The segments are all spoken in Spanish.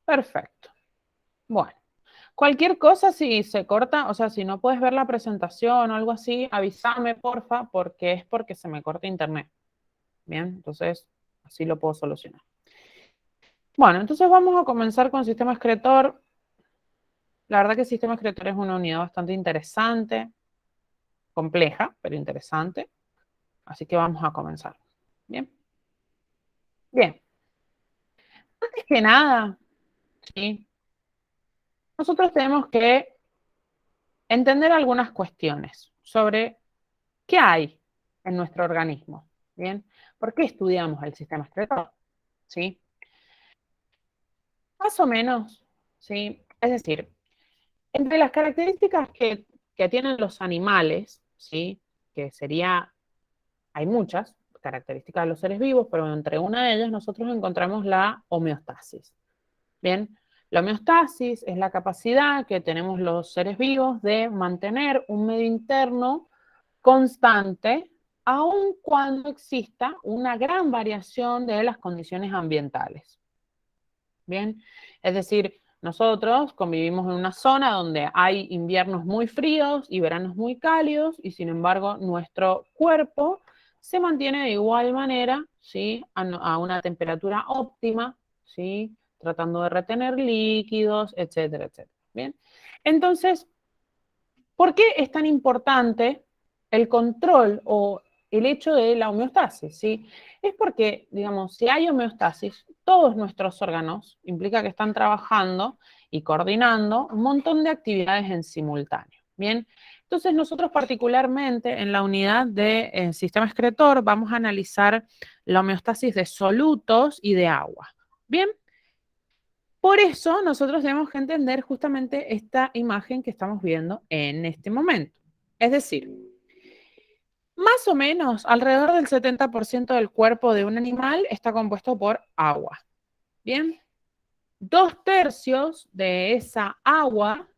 Perfecto. Bueno, cualquier cosa si se corta, o sea, si no puedes ver la presentación o algo así, avísame, porfa, porque es porque se me corta internet. Bien, entonces así lo puedo solucionar. Bueno, entonces vamos a comenzar con sistema excretor. La verdad que el sistema excretor es una unidad bastante interesante, compleja, pero interesante. Así que vamos a comenzar. Bien. Bien. Antes que nada, ¿sí? Nosotros tenemos que entender algunas cuestiones sobre qué hay en nuestro organismo. Bien. ¿Por qué estudiamos el sistema excretor? ¿Sí? Más o menos, ¿sí? Es decir, entre las características que tienen los animales, ¿sí? Que sería, hay muchas características de los seres vivos, pero entre una de ellas nosotros encontramos la homeostasis. Bien, la homeostasis es la capacidad que tenemos los seres vivos de mantener un medio interno constante, aun cuando exista una gran variación de las condiciones ambientales. Bien, es decir, nosotros convivimos en una zona donde hay inviernos muy fríos y veranos muy cálidos y sin embargo nuestro cuerpo se mantiene de igual manera, ¿sí? A una temperatura óptima, ¿sí? Tratando de retener líquidos, etcétera, etcétera. Bien, entonces, ¿por qué es tan importante el control o el hecho de la homeostasis? ¿Sí? Es porque, digamos, si hay homeostasis, todos nuestros órganos implica que están trabajando y coordinando un montón de actividades en simultáneo. Bien, entonces nosotros particularmente en la unidad de sistema excretor vamos a analizar la homeostasis de solutos y de agua. Bien, por eso nosotros tenemos que entender justamente esta imagen que estamos viendo en este momento. Es decir, más o menos alrededor del 70% del cuerpo de un animal está compuesto por agua. Bien, 2/3 de esa agua,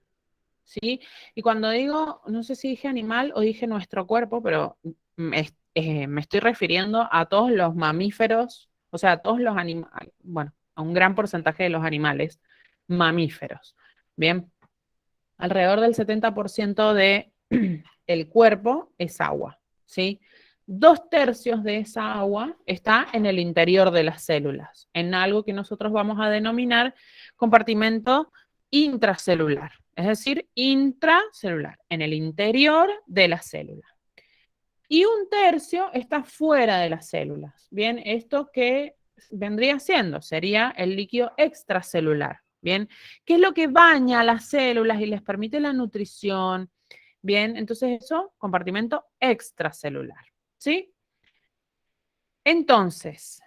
¿sí? Y cuando digo, no sé si dije animal o dije nuestro cuerpo, pero me estoy refiriendo a todos los mamíferos, o sea, a todos los animales, bueno, a un gran porcentaje de los animales mamíferos. Bien, alrededor del 70% de el cuerpo es agua, ¿sí? 2/3 de esa agua está en el interior de las células, en algo que nosotros vamos a denominar compartimento intracelular, es decir, intracelular, en el interior de la célula. Y 1/3 está fuera de las células. Bien, esto que vendría siendo sería el líquido extracelular. Bien, ¿qué es lo que baña a las células y les permite la nutrición? Bien, entonces eso, compartimento extracelular. ¿Sí? Entonces,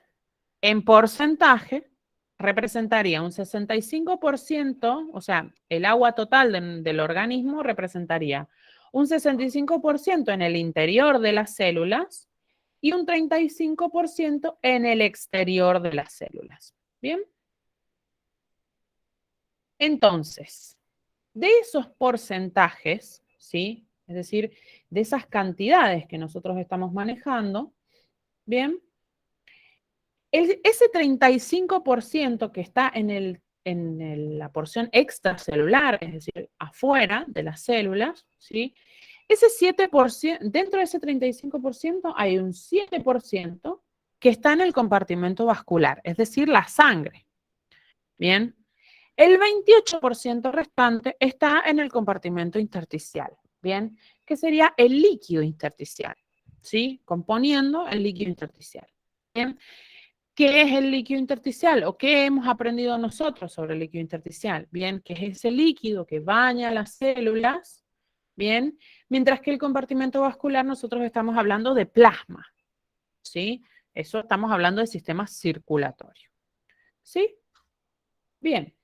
en porcentaje, representaría un 65%, o sea, el agua total del organismo representaría un 65% en el interior de las células y un 35% en el exterior de las células. ¿Bien? Entonces, de esos porcentajes, ¿sí? Es decir, de esas cantidades que nosotros estamos manejando, ¿bien? Ese 35% que está la porción extracelular, es decir, afuera de las células, ¿sí? Ese 7%, dentro de ese 35% hay un 7% que está en el compartimento vascular, es decir, la sangre. Bien. El 28% restante está en el compartimento intersticial, ¿bien? Que sería el líquido intersticial, ¿sí? Componiendo el líquido intersticial. ¿Bien? ¿Qué es el líquido intersticial? ¿O qué hemos aprendido nosotros sobre el líquido intersticial? Bien, que es ese líquido que baña las células, bien, mientras que el compartimento vascular nosotros estamos hablando de plasma, ¿sí? Eso estamos hablando de sistema circulatorio, ¿sí? Bien,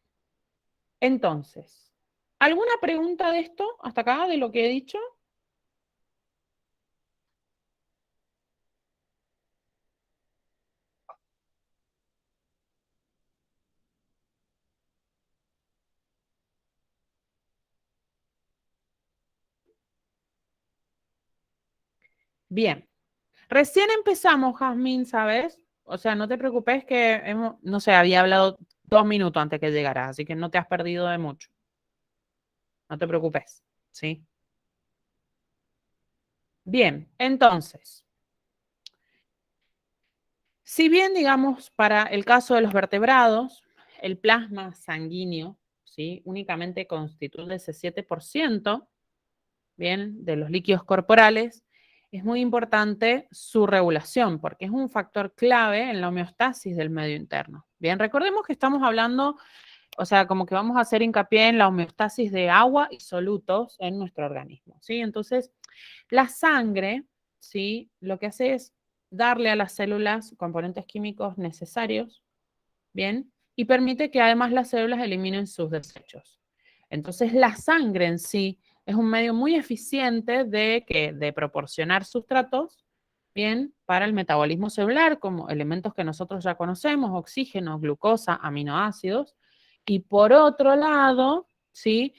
entonces, ¿alguna pregunta de esto hasta acá, de lo que he dicho? Bien, recién empezamos, Jazmín, ¿sabes? O sea, no te preocupes que no sé, había hablado 2 minutos antes que llegaras, así que no te has perdido de mucho. No te preocupes, ¿sí? Bien, entonces, si bien, digamos, para el caso de los vertebrados, el plasma sanguíneo, ¿sí? Únicamente constituye ese 7%, bien, de los líquidos corporales, es muy importante su regulación porque es un factor clave en la homeostasis del medio interno. Bien, recordemos que estamos hablando, o sea, como que vamos a hacer hincapié en la homeostasis de agua y solutos en nuestro organismo, ¿sí? Entonces, la sangre, ¿sí? Lo que hace es darle a las células componentes químicos necesarios, ¿bien? Y permite que además las células eliminen sus desechos. Entonces, la sangre en sí es un medio muy eficiente de proporcionar sustratos, ¿bien? Para el metabolismo celular, como elementos que nosotros ya conocemos, oxígeno, glucosa, aminoácidos. Y por otro lado, ¿sí?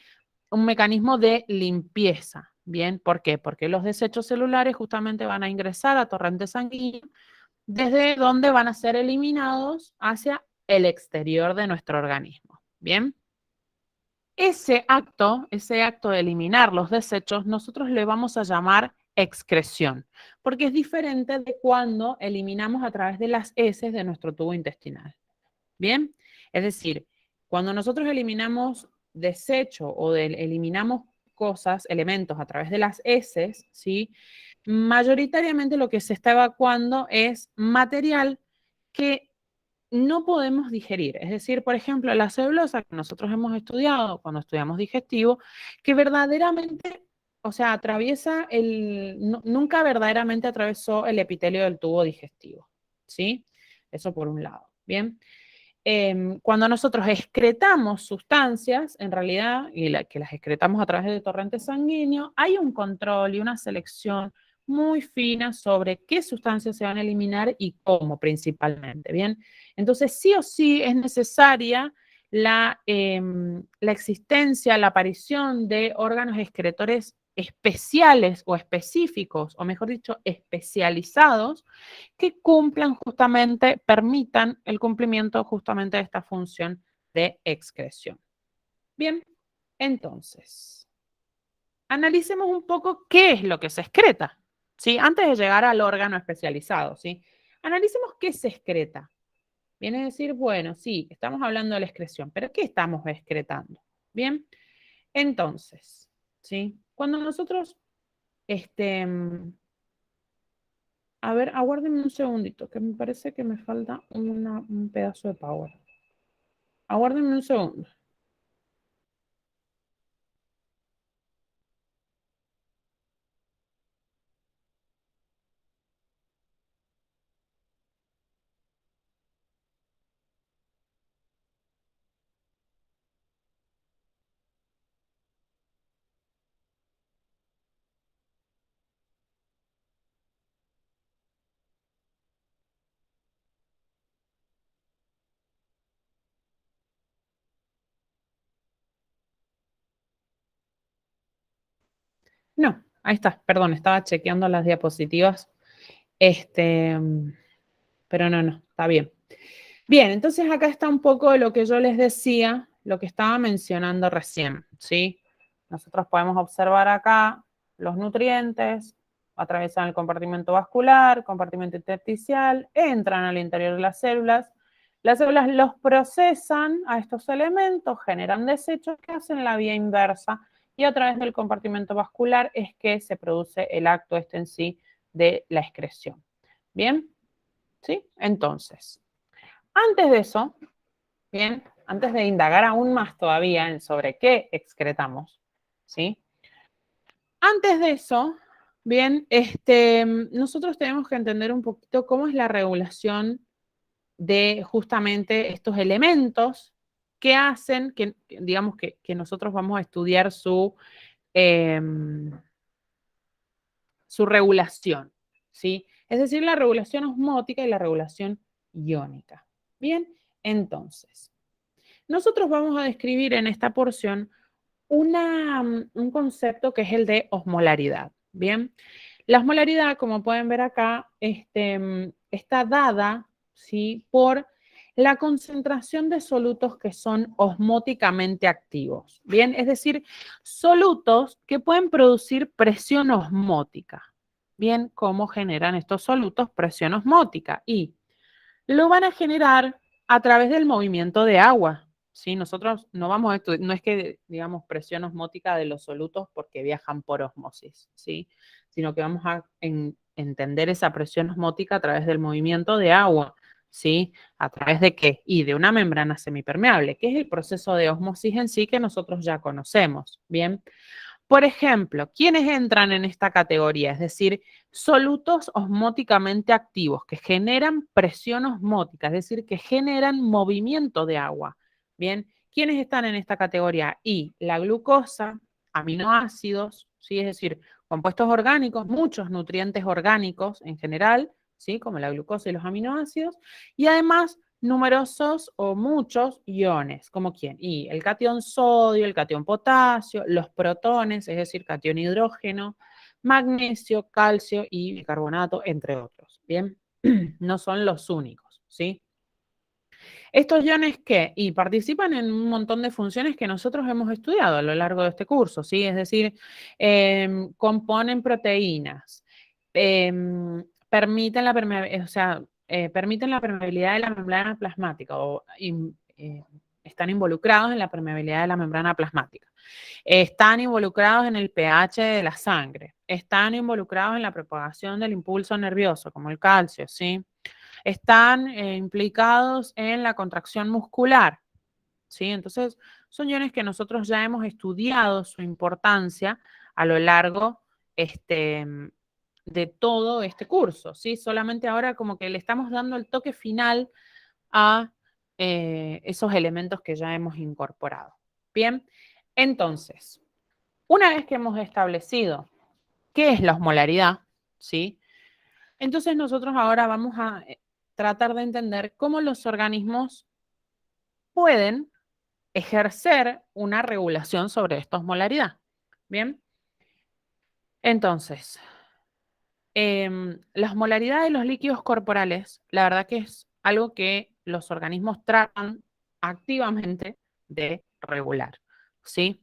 Un mecanismo de limpieza, ¿bien? ¿Por qué? Porque los desechos celulares justamente van a ingresar a torrente sanguíneo, desde donde van a ser eliminados hacia el exterior de nuestro organismo, ¿bien? Ese acto de eliminar los desechos, nosotros le vamos a llamar excreción, porque es diferente de cuando eliminamos a través de las heces de nuestro tubo intestinal. ¿Bien? Es decir, cuando nosotros eliminamos desecho o eliminamos cosas, elementos a través de las heces, ¿sí? Mayoritariamente lo que se está evacuando es material que no podemos digerir. Es decir, por ejemplo, la celulosa que nosotros hemos estudiado cuando estudiamos digestivo, que verdaderamente, o sea, atraviesa nunca verdaderamente atravesó el epitelio del tubo digestivo, ¿sí? Eso por un lado, ¿bien? Cuando nosotros excretamos sustancias, en realidad, que las excretamos a través del torrente sanguíneo, hay un control y una selección muy fina sobre qué sustancias se van a eliminar y cómo principalmente, ¿bien? Entonces, sí o sí es necesaria la existencia, la aparición de órganos excretores especiales o específicos, o mejor dicho, especializados, que cumplan justamente, permitan el cumplimiento justamente de esta función de excreción. Bien, entonces, analicemos un poco qué es lo que se excreta, ¿sí? Antes de llegar al órgano especializado, ¿sí? Analicemos qué se excreta. Viene a decir, bueno, sí, estamos hablando de la excreción, pero ¿qué estamos excretando? Bien, entonces, ¿sí? Cuando nosotros, a ver, aguárdenme un segundito, que me parece que me falta un pedazo de power. Aguárdenme un segundo. No, ahí está, perdón, estaba chequeando las diapositivas. Este, pero no, está bien. Bien, entonces acá está un poco lo que yo les decía, lo que estaba mencionando recién, ¿sí? Nosotros podemos observar acá los nutrientes, atraviesan el compartimento vascular, compartimento intersticial, entran al interior de las células los procesan a estos elementos, generan desechos que hacen la vía inversa y a través del compartimento vascular es que se produce el acto este en sí de la excreción. ¿Bien? ¿Sí? Entonces, antes de eso, bien, antes de indagar aún más todavía en sobre qué excretamos, ¿sí? Antes de eso, bien, nosotros tenemos que entender un poquito cómo es la regulación de justamente estos elementos que hacen que digamos, que nosotros vamos a estudiar eh, su regulación, ¿sí? Es decir, la regulación osmótica y la regulación iónica. Bien, entonces, nosotros vamos a describir en esta porción un concepto que es el de osmolaridad. Bien, la osmolaridad, como pueden ver acá, está dada, ¿sí? Por la concentración de solutos que son osmóticamente activos. Bien, es decir, solutos que pueden producir presión osmótica. Bien, ¿cómo generan estos solutos presión osmótica? Y lo van a generar a través del movimiento de agua. ¿Sí? Nosotros no vamos a estudiar, no es que digamos presión osmótica de los solutos porque viajan por osmosis, ¿sí? Sino que vamos a entender esa presión osmótica a través del movimiento de agua, ¿sí? ¿A través de qué? Y de una membrana semipermeable, que es el proceso de osmosis en sí que nosotros ya conocemos, ¿bien? Por ejemplo, ¿quiénes entran en esta categoría? Es decir, solutos osmóticamente activos que generan presión osmótica, es decir, que generan movimiento de agua. Bien, ¿quiénes están en esta categoría? Y la glucosa, aminoácidos, ¿sí? Es decir, compuestos orgánicos, muchos nutrientes orgánicos en general, ¿sí? Como la glucosa y los aminoácidos, y además numerosos o muchos iones, ¿como quién? Y el catión sodio, el catión potasio, los protones, es decir, catión hidrógeno, magnesio, calcio y bicarbonato, entre otros. Bien, no son los únicos, ¿sí? Estos iones que y participan en un montón de funciones que nosotros hemos estudiado a lo largo de este curso, ¿sí? Es decir, componen proteínas, permiten la permeabilidad, o sea, permiten la permeabilidad de la membrana plasmática o están involucrados en la permeabilidad de la membrana plasmática. Están involucrados en el pH de la sangre. Están involucrados en la propagación del impulso nervioso, como el calcio, ¿sí? Están implicados en la contracción muscular, ¿sí? Entonces, son iones que nosotros ya hemos estudiado su importancia a lo largo de todo este curso, ¿sí? Solamente ahora como que le estamos dando el toque final a esos elementos que ya hemos incorporado. Bien, entonces, una vez que hemos establecido qué es la osmolaridad, ¿sí? Entonces nosotros ahora vamos a tratar de entender cómo los organismos pueden ejercer una regulación sobre esta osmolaridad. Bien, entonces, la osmolaridad de los líquidos corporales, la verdad que es algo que los organismos tratan activamente de regular, ¿sí?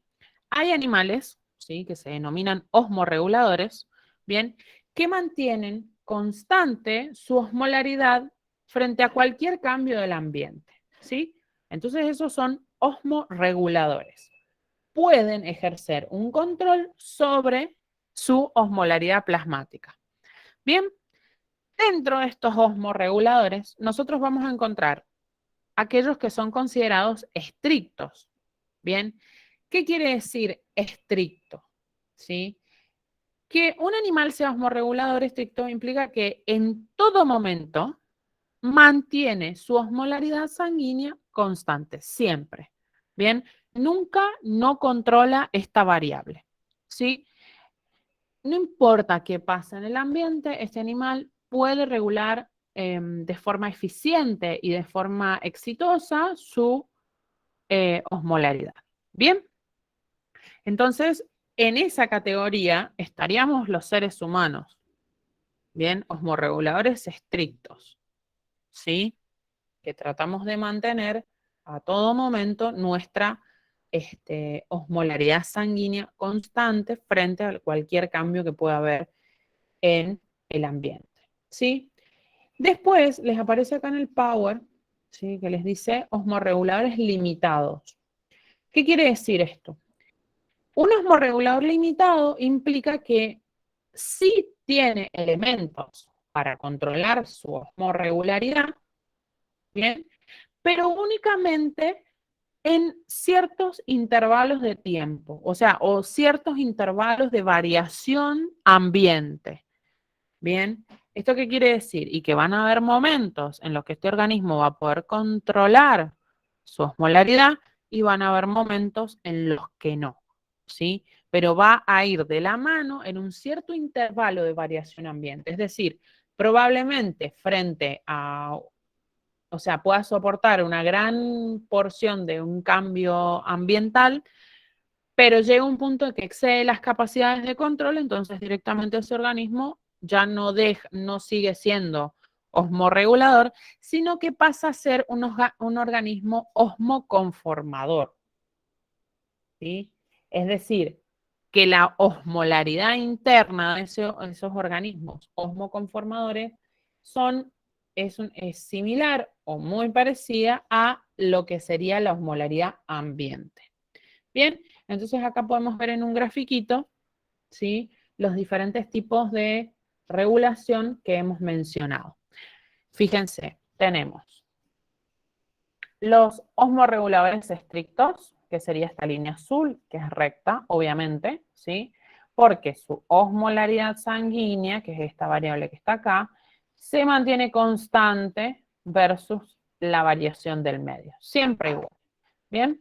Hay animales, ¿sí? Que se denominan osmorreguladores, ¿bien? Que mantienen constante su osmolaridad frente a cualquier cambio del ambiente, ¿sí? Entonces esos son osmorreguladores. Pueden ejercer un control sobre su osmolaridad plasmática. Bien, dentro de estos osmorreguladores, nosotros vamos a encontrar aquellos que son considerados estrictos. Bien, ¿qué quiere decir estricto? ¿Sí? Que un animal sea osmorregulador estricto implica que en todo momento mantiene su osmolaridad sanguínea constante, siempre. Bien, nunca no controla esta variable. ¿Sí? No importa qué pasa en el ambiente, este animal puede regular de forma eficiente y de forma exitosa su osmolaridad. Bien, entonces en esa categoría estaríamos los seres humanos, bien, osmorreguladores estrictos, ¿sí? Que tratamos de mantener a todo momento nuestra osmolaridad sanguínea constante frente a cualquier cambio que pueda haber en el ambiente, ¿sí? Después les aparece acá en el Power, ¿sí? Que les dice osmorreguladores limitados. ¿Qué quiere decir esto? Un osmorregulador limitado implica que sí tiene elementos para controlar su osmorregularidad, ¿bien? Pero únicamente en ciertos intervalos de tiempo, o sea, o ciertos intervalos de variación ambiente. Bien, ¿esto qué quiere decir? Y que van a haber momentos en los que este organismo va a poder controlar su osmolaridad y van a haber momentos en los que no, ¿sí? Pero va a ir de la mano en un cierto intervalo de variación ambiente. Es decir, probablemente frente a, o sea, pueda soportar una gran porción de un cambio ambiental, pero llega un punto en que excede las capacidades de control, entonces directamente ese organismo ya no sigue siendo osmorregulador, sino que pasa a ser un organismo osmoconformador, ¿sí? Es decir, que la osmolaridad interna de esos organismos osmoconformadores es similar o muy parecida a lo que sería la osmolaridad ambiente. Bien, entonces acá podemos ver en un grafiquito, ¿sí?, los diferentes tipos de regulación que hemos mencionado. Fíjense, tenemos los osmorreguladores estrictos, que sería esta línea azul, que es recta, obviamente, ¿sí? Porque su osmolaridad sanguínea, que es esta variable que está acá, se mantiene constante versus la variación del medio, siempre igual. Bien,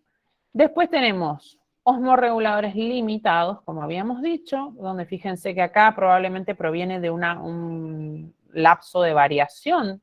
después tenemos osmorreguladores limitados, como habíamos dicho, donde fíjense que acá probablemente proviene de un lapso de variación,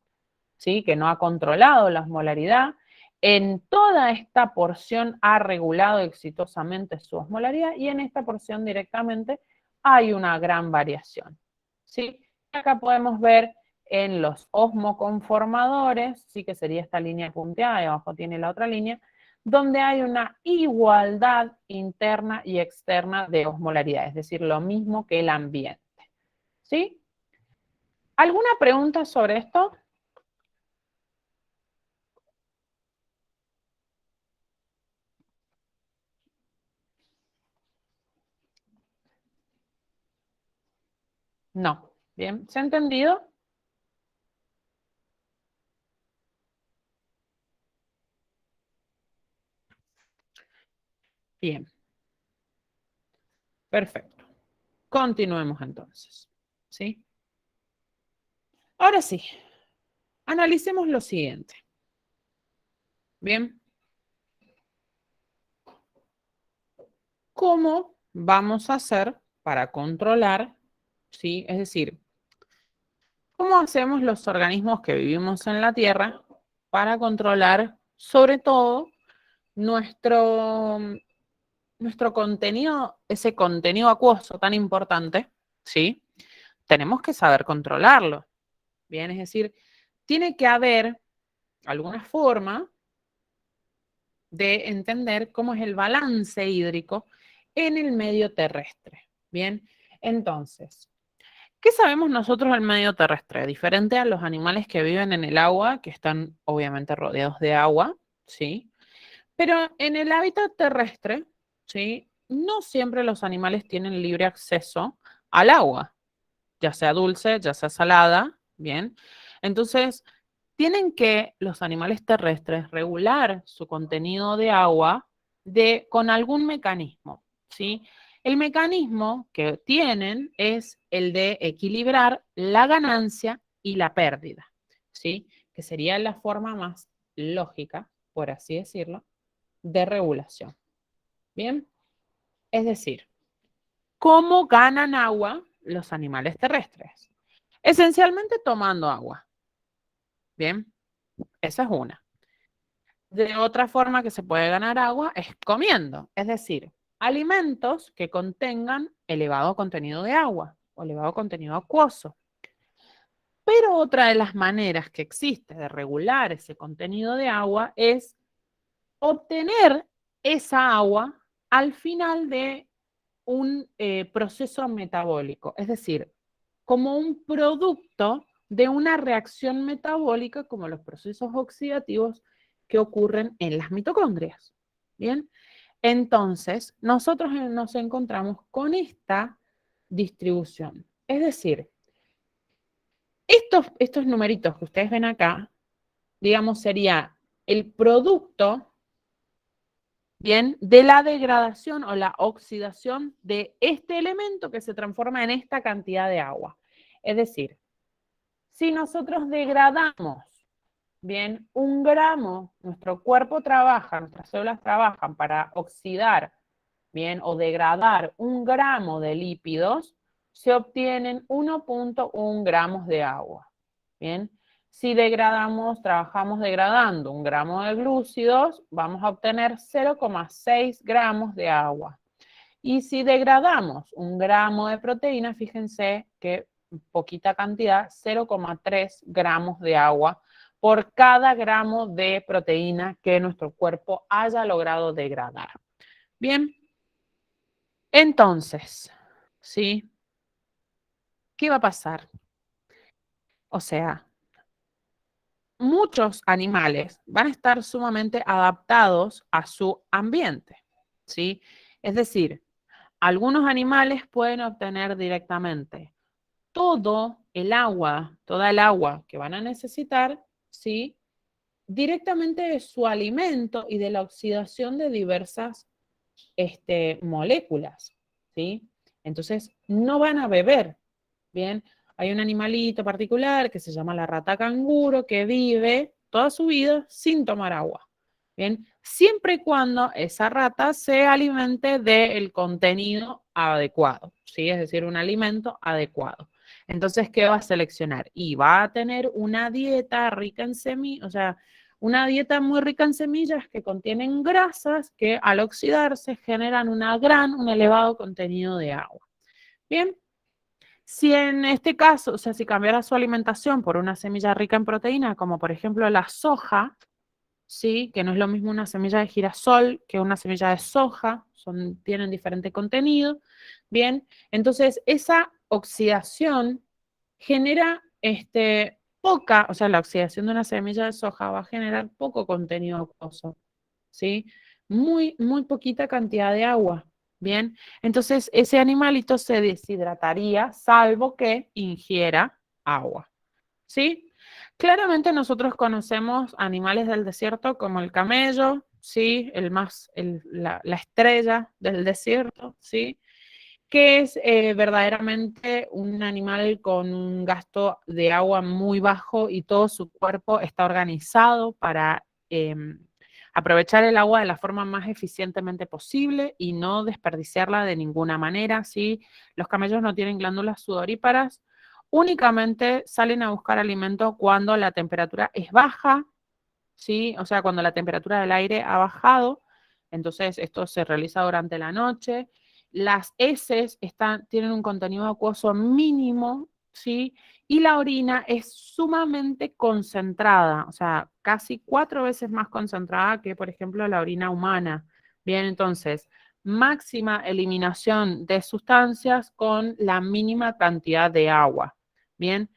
¿sí?, que no ha controlado la osmolaridad. En toda esta porción ha regulado exitosamente su osmolaridad y en esta porción directamente hay una gran variación, ¿sí? Acá podemos ver en los osmoconformadores, sí, que sería esta línea punteada y abajo tiene la otra línea, donde hay una igualdad interna y externa de osmolaridad, es decir, lo mismo que el ambiente, ¿sí? ¿Alguna pregunta sobre esto? No. Bien, ¿se ha entendido? Bien. Perfecto. Continuemos entonces, ¿sí? Ahora sí, analicemos lo siguiente. Bien. ¿Cómo vamos a hacer para controlar, ¿sí? Es decir, ¿cómo hacemos los organismos que vivimos en la Tierra para controlar, sobre todo, nuestro, nuestro contenido, ese contenido acuoso tan importante, ¿sí? Tenemos que saber controlarlo, ¿bien? Es decir, tiene que haber alguna forma de entender cómo es el balance hídrico en el medio terrestre. Bien, entonces, ¿qué sabemos nosotros del medio terrestre? Diferente a los animales que viven en el agua, que están obviamente rodeados de agua, ¿sí? Pero en el hábitat terrestre, ¿sí?, no siempre los animales tienen libre acceso al agua, ya sea dulce, ya sea salada, ¿bien? Entonces, tienen que los animales terrestres regular su contenido de agua con algún mecanismo, ¿sí? El mecanismo que tienen es el de equilibrar la ganancia y la pérdida, ¿sí? Que sería la forma más lógica, por así decirlo, de regulación. ¿Bien? Es decir, ¿cómo ganan agua los animales terrestres? Esencialmente tomando agua. ¿Bien? Esa es una. De otra forma que se puede ganar agua es comiendo, es decir, alimentos que contengan elevado contenido de agua o elevado contenido acuoso. Pero otra de las maneras que existe de regular ese contenido de agua es obtener esa agua al final de un proceso metabólico, es decir, como un producto de una reacción metabólica como los procesos oxidativos que ocurren en las mitocondrias. Bien, entonces nosotros nos encontramos con esta distribución. Es decir, estos numeritos que ustedes ven acá, digamos, sería el producto, bien, de la degradación o la oxidación de este elemento que se transforma en esta cantidad de agua. Es decir, si nosotros degradamos, bien, 1 gramo, nuestro cuerpo trabaja, nuestras células trabajan para oxidar, bien, o degradar 1 gramo de lípidos, se obtienen 1.1 gramos de agua, bien. Si trabajamos degradando 1 gramo de glúcidos, vamos a obtener 0,6 gramos de agua. Y si degradamos 1 gramo de proteína, fíjense que poquita cantidad, 0,3 gramos de agua por cada gramo de proteína que nuestro cuerpo haya logrado degradar. Bien, entonces, ¿sí? ¿Qué va a pasar? O sea, muchos animales van a estar sumamente adaptados a su ambiente, ¿sí? Es decir, algunos animales pueden obtener directamente toda el agua que van a necesitar, ¿sí? Directamente de su alimento y de la oxidación de diversas moléculas, ¿sí? Entonces, no van a beber, ¿bien? Hay un animalito particular que se llama la rata canguro que vive toda su vida sin tomar agua, ¿bien? Siempre y cuando esa rata se alimente del contenido adecuado, ¿sí? Es decir, un alimento adecuado. Entonces, ¿qué va a seleccionar? Y va a tener una dieta rica en semillas, o sea, una dieta muy rica en semillas que contienen grasas que al oxidarse generan un elevado contenido de agua. Bien, si en este caso, o sea, si cambiara su alimentación por una semilla rica en proteína, como por ejemplo la soja, ¿sí? Que no es lo mismo una semilla de girasol que una semilla de soja, tienen diferente contenido. Bien, entonces esa oxidación genera poca, o sea, la oxidación de una semilla de soja va a generar poco contenido acuoso, ¿sí? Muy, muy poquita cantidad de agua. Bien, entonces ese animalito se deshidrataría salvo que ingiera agua, ¿sí? Claramente nosotros conocemos animales del desierto como el camello, ¿sí? La estrella del desierto, ¿sí? Que es verdaderamente un animal con un gasto de agua muy bajo y todo su cuerpo está organizado para aprovechar el agua de la forma más eficientemente posible y no desperdiciarla de ninguna manera, ¿sí? Los camellos no tienen glándulas sudoríparas, únicamente salen a buscar alimento cuando la temperatura es baja, ¿sí? O sea, cuando la temperatura del aire ha bajado, entonces esto se realiza durante la noche. Las heces tienen un contenido acuoso mínimo, ¿sí? Y la orina es sumamente concentrada, o sea, casi 4 veces más concentrada que, por ejemplo, la orina humana. Bien, entonces, máxima eliminación de sustancias con la mínima cantidad de agua. Bien,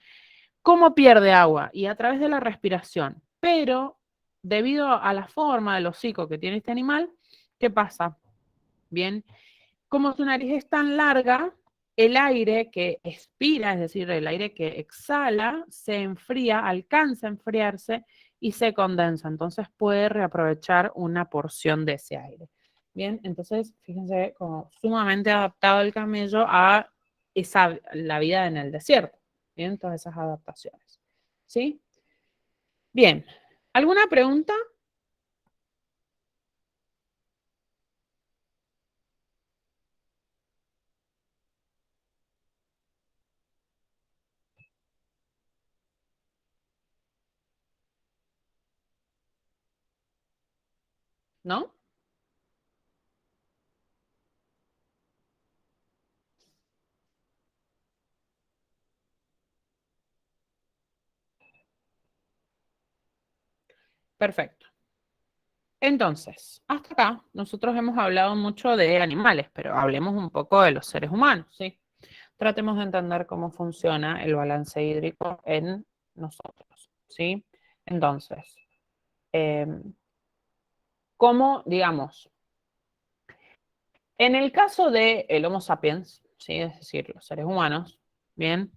¿cómo pierde agua? Y a través de la respiración. Pero debido a la forma del hocico que tiene este animal, ¿qué pasa? Bien, como su nariz es tan larga, el aire que expira, es decir, el aire que exhala, se enfría, alcanza a enfriarse y se condensa. Entonces puede reaprovechar una porción de ese aire. Bien, entonces fíjense como sumamente adaptado el camello a la vida en el desierto. Bien, todas esas adaptaciones. ¿Sí? Bien. ¿Alguna pregunta? ¿No? Perfecto. Entonces, hasta acá nosotros hemos hablado mucho de animales, pero hablemos un poco de los seres humanos, ¿sí? Tratemos de entender cómo funciona el balance hídrico en nosotros, ¿sí? Entonces, eh, ¿cómo, digamos, en el caso del Homo sapiens, ¿sí? Es decir, los seres humanos, ¿bien?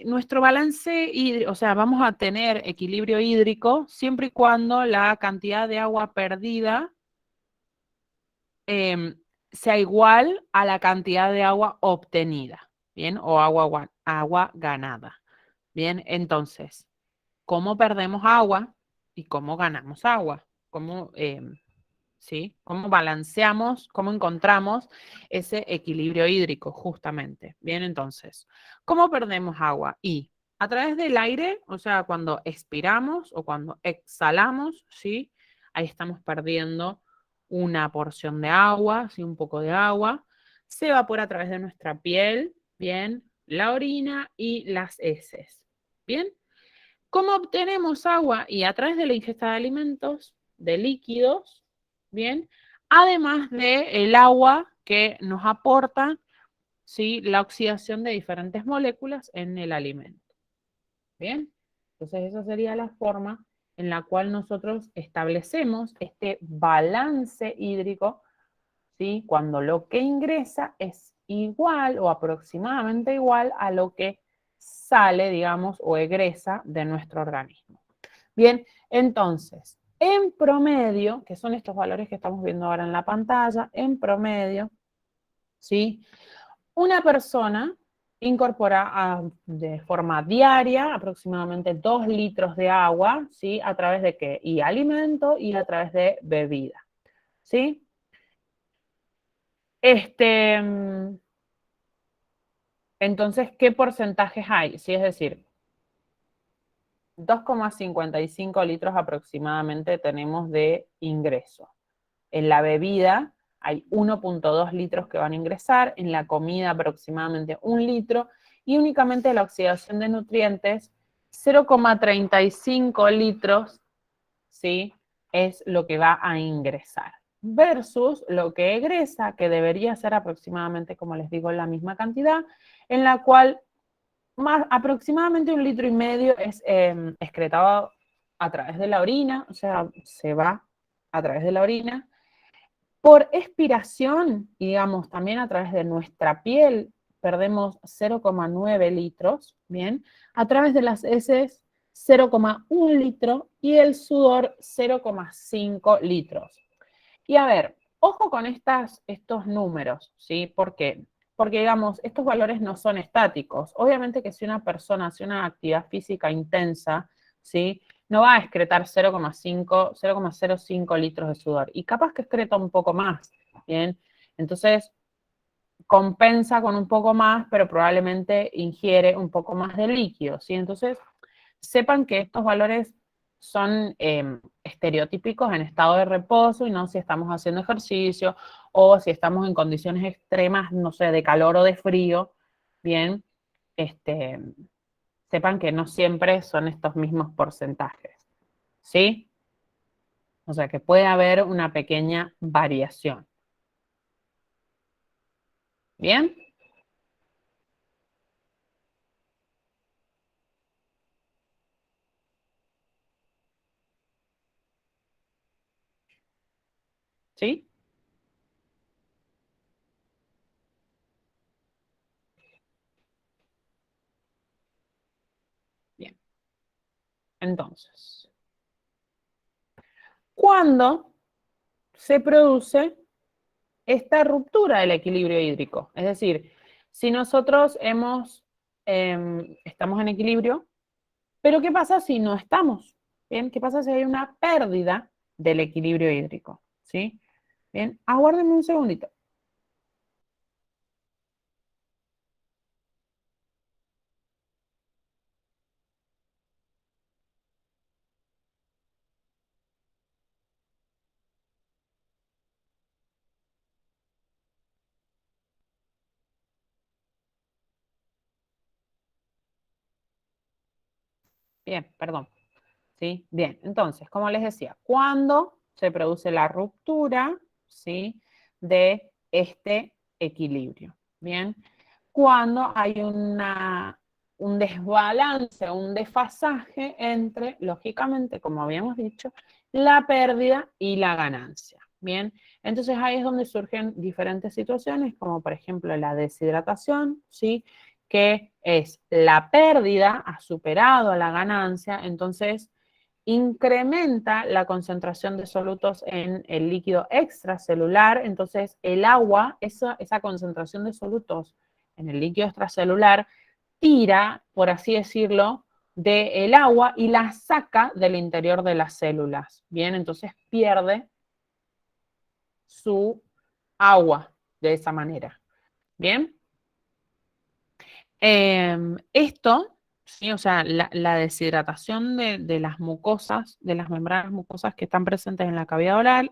Nuestro balance hídrico, o sea, vamos a tener equilibrio hídrico siempre y cuando la cantidad de agua perdida sea igual a la cantidad de agua obtenida, ¿bien? O agua ganada, ¿bien? Entonces, ¿cómo perdemos agua y cómo ganamos agua? ¿Sí? ¿Cómo balanceamos, cómo encontramos ese equilibrio hídrico justamente? Bien, entonces, ¿cómo perdemos agua? Y a través del aire, o sea, cuando expiramos o cuando exhalamos, ¿sí? Ahí estamos perdiendo una porción de agua, ¿sí? Un poco de agua. Se evapora a través de nuestra piel, bien, la orina y las heces, bien. ¿Cómo obtenemos agua? Y a través de la ingesta de alimentos, de líquidos, bien, además del agua que nos aporta, ¿sí?, la oxidación de diferentes moléculas en el alimento, bien. Entonces esa sería la forma en la cual nosotros establecemos este balance hídrico, ¿sí?, cuando lo que ingresa es igual o aproximadamente igual a lo que sale, digamos, o egresa de nuestro organismo. Bien, entonces, en promedio, que son estos valores que estamos viendo ahora en la pantalla, en promedio, ¿sí?, una persona incorpora de forma diaria aproximadamente 2 litros de agua, ¿sí?, a través de qué? Y alimento y a través de bebida, ¿sí? Entonces, ¿qué porcentajes hay? Sí, es decir, 2,55 litros aproximadamente tenemos de ingreso. En la bebida hay 1,2 litros que van a ingresar, en la comida aproximadamente 1 litro, y únicamente la oxidación de nutrientes, 0,35 litros, ¿sí?, es lo que va a ingresar. Versus lo que egresa, que debería ser aproximadamente, como les digo, la misma cantidad, en la cual aproximadamente 1,5 litros es excretado a través de la orina, o sea, se va a través de la orina. Por expiración, y digamos, también a través de nuestra piel, perdemos 0,9 litros, ¿bien? A través de las heces, 0,1 litro, y el sudor, 0,5 litros. Y a ver, ojo con estos números, ¿sí? ¿Por qué? Porque, digamos, estos valores no son estáticos. Obviamente que si una persona hace una actividad física intensa, ¿sí?, no va a excretar 0,05 litros de sudor. Y capaz que excreta un poco más, ¿bien? Entonces, compensa con un poco más, pero probablemente ingiere un poco más de líquido, ¿sí? Entonces, sepan que estos valores son estereotípicos en estado de reposo y no si estamos haciendo ejercicio o si estamos en condiciones extremas, no sé, de calor o de frío, bien, sepan que no siempre son estos mismos porcentajes, ¿sí? O sea que puede haber una pequeña variación. ¿Bien? ¿Sí? Bien. Entonces, ¿cuándo se produce esta ruptura del equilibrio hídrico? Es decir, si nosotros estamos en equilibrio, pero ¿qué pasa si no estamos? Bien, ¿qué pasa si hay una pérdida del equilibrio hídrico? ¿Sí? Bien, aguárdenme un segundito. Bien, perdón. ¿Sí? Bien, entonces, como les decía, ¿cuándo se produce la ruptura, ¿sí?, de este equilibrio? Bien, cuando hay un desbalance, un desfasaje entre, lógicamente, como habíamos dicho, la pérdida y la ganancia. Bien, entonces ahí es donde surgen diferentes situaciones, como por ejemplo la deshidratación, ¿sí?, que es la pérdida ha superado a la ganancia, entonces incrementa la concentración de solutos en el líquido extracelular, entonces el agua, esa concentración de solutos en el líquido extracelular, tira, por así decirlo, del agua y la saca del interior de las células. Bien, entonces pierde su agua de esa manera. Bien. Esto, sí, o sea, la deshidratación de las mucosas, de las membranas mucosas que están presentes en la cavidad oral,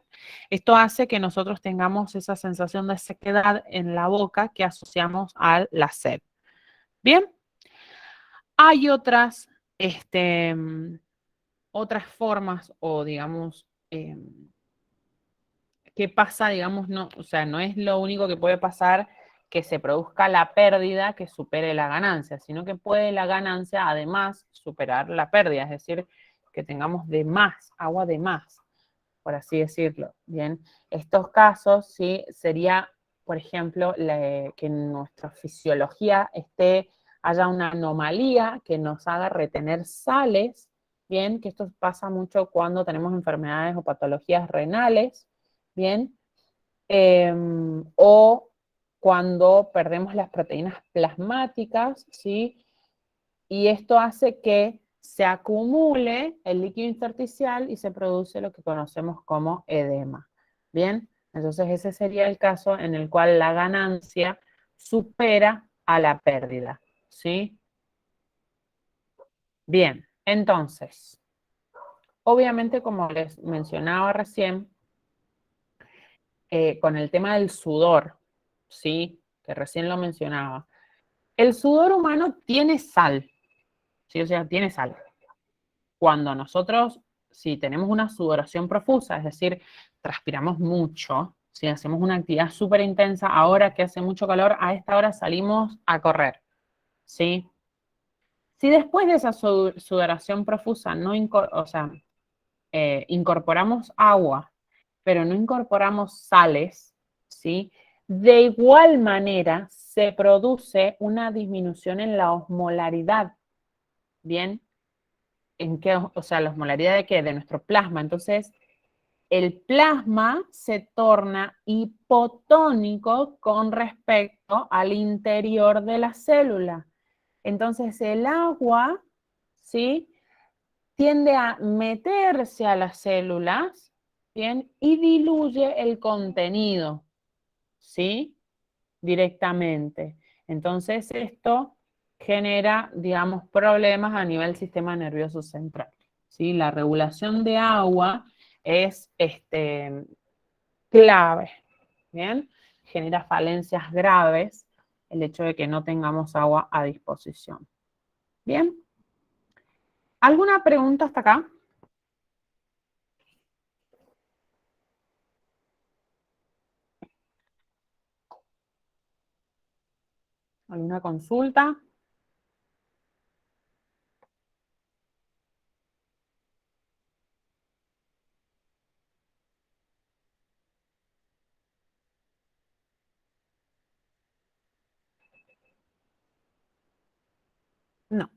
esto hace que nosotros tengamos esa sensación de sequedad en la boca que asociamos a la sed. Bien, hay otras formas o, digamos, ¿qué pasa? Digamos, no, o sea, no es lo único que puede pasar que se produzca la pérdida que supere la ganancia, sino que puede la ganancia además superar la pérdida, es decir, que tengamos de más, agua de más, por así decirlo. Bien, estos casos sí sería, por ejemplo, que en nuestra fisiología haya una anomalía que nos haga retener sales, bien, que esto pasa mucho cuando tenemos enfermedades o patologías renales, bien, o cuando perdemos las proteínas plasmáticas, ¿sí? Y esto hace que se acumule el líquido intersticial y se produce lo que conocemos como edema. Bien, entonces ese sería el caso en el cual la ganancia supera a la pérdida, ¿sí? Bien, entonces, obviamente como les mencionaba recién, con el tema del sudor, ¿sí? Que recién lo mencionaba. El sudor humano tiene sal, ¿sí? O sea, tiene sal. Cuando nosotros, si tenemos una sudoración profusa, es decir, transpiramos mucho, si hacemos una actividad súper intensa, ahora que hace mucho calor, a esta hora salimos a correr, ¿sí? Si después de esa sudoración profusa no, o sea, incorporamos agua, pero no incorporamos sales, ¿sí? De igual manera se produce una disminución en la osmolaridad, ¿bien? ¿En qué? O sea, la osmolaridad de qué? De nuestro plasma. Entonces, el plasma se torna hipotónico con respecto al interior de la célula. Entonces, el agua, ¿sí? Tiende a meterse a las células, ¿bien? Y diluye el contenido, ¿sí? Directamente. Entonces, esto genera, digamos, problemas a nivel sistema nervioso central, ¿sí? La regulación de agua es clave, ¿bien? Genera falencias graves el hecho de que no tengamos agua a disposición. ¿Bien? ¿Alguna pregunta hasta acá? ¿Alguna consulta? No.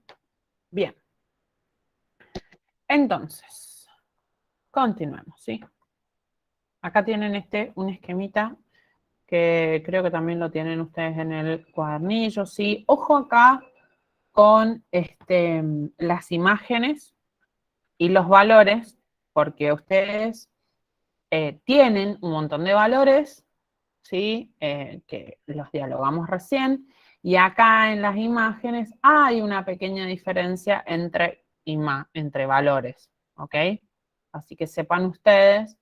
Bien. Entonces, continuemos, ¿sí? Acá tienen un esquemita que creo que también lo tienen ustedes en el cuadernillo, ¿sí? Ojo acá con las imágenes y los valores, porque ustedes tienen un montón de valores, ¿sí? Que los dialogamos recién, y acá en las imágenes hay una pequeña diferencia entre valores, ¿ok? Así que sepan ustedes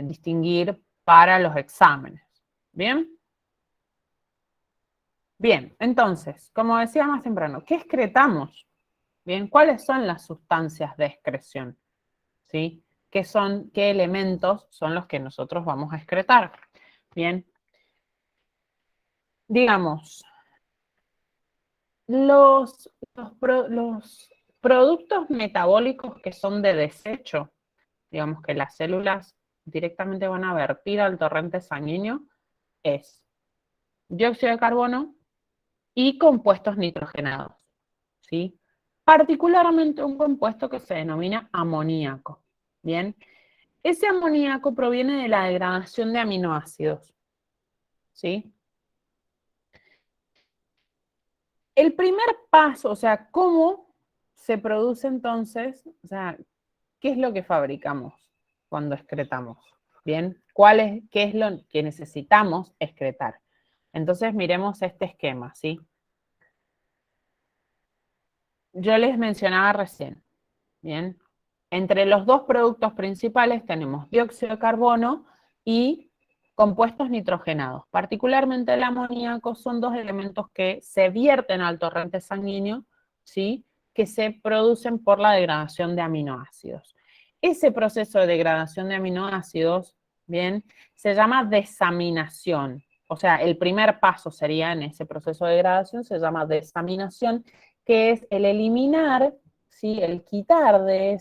distinguir para los exámenes. ¿Bien? Bien, entonces, como decía más temprano, ¿qué excretamos? Bien, ¿cuáles son las sustancias de excreción? ¿Sí? ¿Qué elementos son los que nosotros vamos a excretar? Bien, digamos, los productos metabólicos que son de desecho, digamos que las células directamente van a vertir al torrente sanguíneo, es dióxido de carbono y compuestos nitrogenados, ¿sí? Particularmente un compuesto que se denomina amoníaco, ¿bien? Ese amoníaco proviene de la degradación de aminoácidos, ¿sí? El primer paso, o sea, ¿cómo se produce entonces? O sea, ¿qué es lo que fabricamos cuando excretamos? ¿Bien? ¿Qué es lo que necesitamos excretar? Entonces, miremos este esquema, ¿sí? Yo les mencionaba recién, ¿bien? Entre los dos productos principales tenemos dióxido de carbono y compuestos nitrogenados. Particularmente el amoníaco son dos elementos que se vierten al torrente sanguíneo, ¿sí? Que se producen por la degradación de aminoácidos. Ese proceso de degradación de aminoácidos, bien, se llama desaminación. O sea, el primer paso sería en ese proceso de degradación, se llama desaminación, que es el eliminar, ¿sí? El quitar de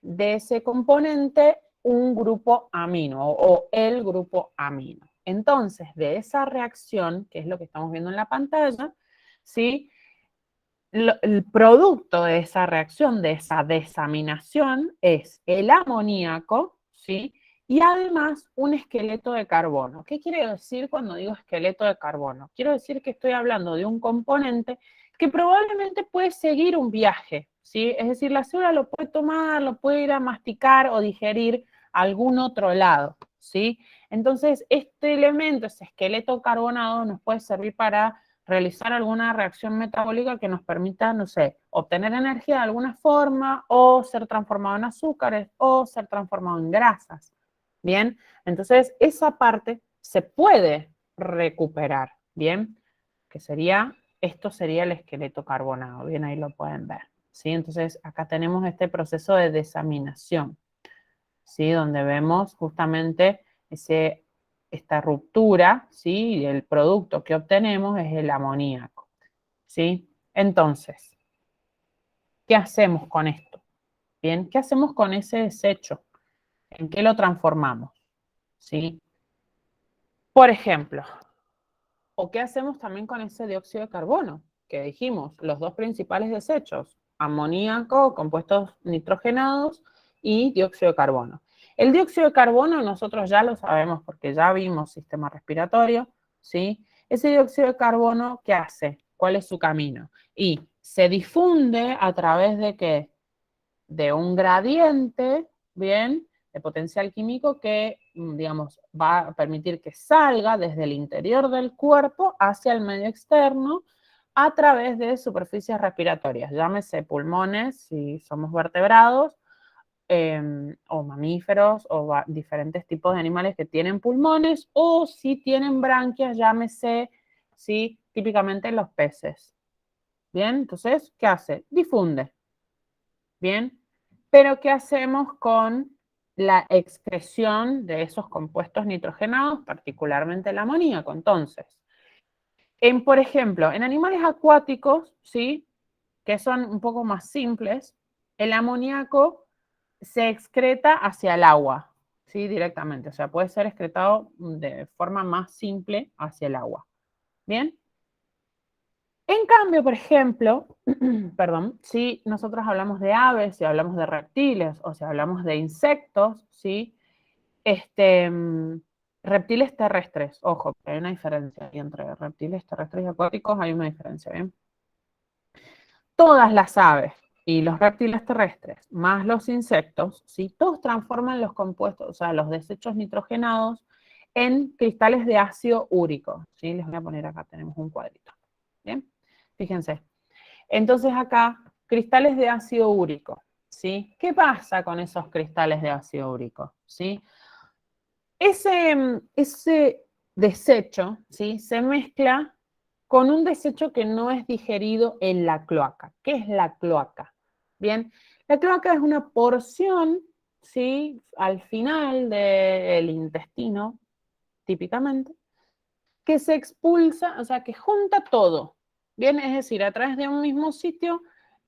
ese componente un grupo amino o el grupo amino. Entonces, de esa reacción, que es lo que estamos viendo en la pantalla, ¿sí? El producto de esa reacción, de esa desaminación, es el amoníaco, ¿sí? Y además un esqueleto de carbono. ¿Qué quiere decir cuando digo esqueleto de carbono? Quiero decir que estoy hablando de un componente que probablemente puede seguir un viaje, ¿sí? Es decir, la célula lo puede tomar, lo puede ir a masticar o digerir a algún otro lado, ¿sí? Entonces, este elemento, ese esqueleto carbonado, nos puede servir para realizar alguna reacción metabólica que nos permita, no sé, obtener energía de alguna forma o ser transformado en azúcares o ser transformado en grasas. Bien, entonces esa parte se puede recuperar, bien, que sería, esto sería el esqueleto carbonado, bien, ahí lo pueden ver, ¿sí? Entonces acá tenemos este proceso de desaminación, ¿sí? Donde vemos justamente esta ruptura, ¿sí? Y el producto que obtenemos es el amoníaco, ¿sí? Entonces, ¿qué hacemos con esto? Bien, ¿qué hacemos con ese desecho? ¿En qué lo transformamos? ¿Sí? Por ejemplo, ¿o qué hacemos también con ese dióxido de carbono? Que dijimos, los dos principales desechos, amoníaco, compuestos nitrogenados y dióxido de carbono. El dióxido de carbono nosotros ya lo sabemos porque ya vimos sistema respiratorio, ¿sí? Ese dióxido de carbono, ¿qué hace? ¿Cuál es su camino? Y se difunde a través de ¿qué? De un gradiente, ¿bien? De potencial químico que, digamos, va a permitir que salga desde el interior del cuerpo hacia el medio externo a través de superficies respiratorias, llámese pulmones, si somos vertebrados, o mamíferos, o diferentes tipos de animales que tienen pulmones, o si tienen branquias, llámese, ¿sí? Típicamente los peces. Bien, entonces, ¿qué hace? Difunde. Bien, pero ¿qué hacemos con la excreción de esos compuestos nitrogenados, particularmente el amoníaco? Entonces, por ejemplo, en animales acuáticos, ¿sí? Que son un poco más simples, el amoníaco se excreta hacia el agua, ¿sí? Directamente, o sea, puede ser excretado de forma más simple hacia el agua. ¿Bien? En cambio, por ejemplo, perdón, si nosotros hablamos de aves, si hablamos de reptiles o si hablamos de insectos, ¿sí? Reptiles terrestres, ojo, hay una diferencia entre reptiles terrestres y acuáticos, hay una diferencia, ¿bien? Todas las aves y los reptiles terrestres, más los insectos, ¿sí? Todos transforman los compuestos, o sea, los desechos nitrogenados en cristales de ácido úrico, ¿sí? Les voy a poner acá, tenemos un cuadrito, ¿bien? Fíjense. Entonces acá, cristales de ácido úrico, ¿sí? ¿Qué pasa con esos cristales de ácido úrico? ¿Sí? Ese desecho, ¿sí? Se mezcla con un desecho que no es digerido en la cloaca. ¿Qué es la cloaca? Bien, la cloaca es una porción, ¿sí? Al final del intestino, típicamente, que se expulsa, o sea, que junta todo, ¿bien? Es decir, a través de un mismo sitio,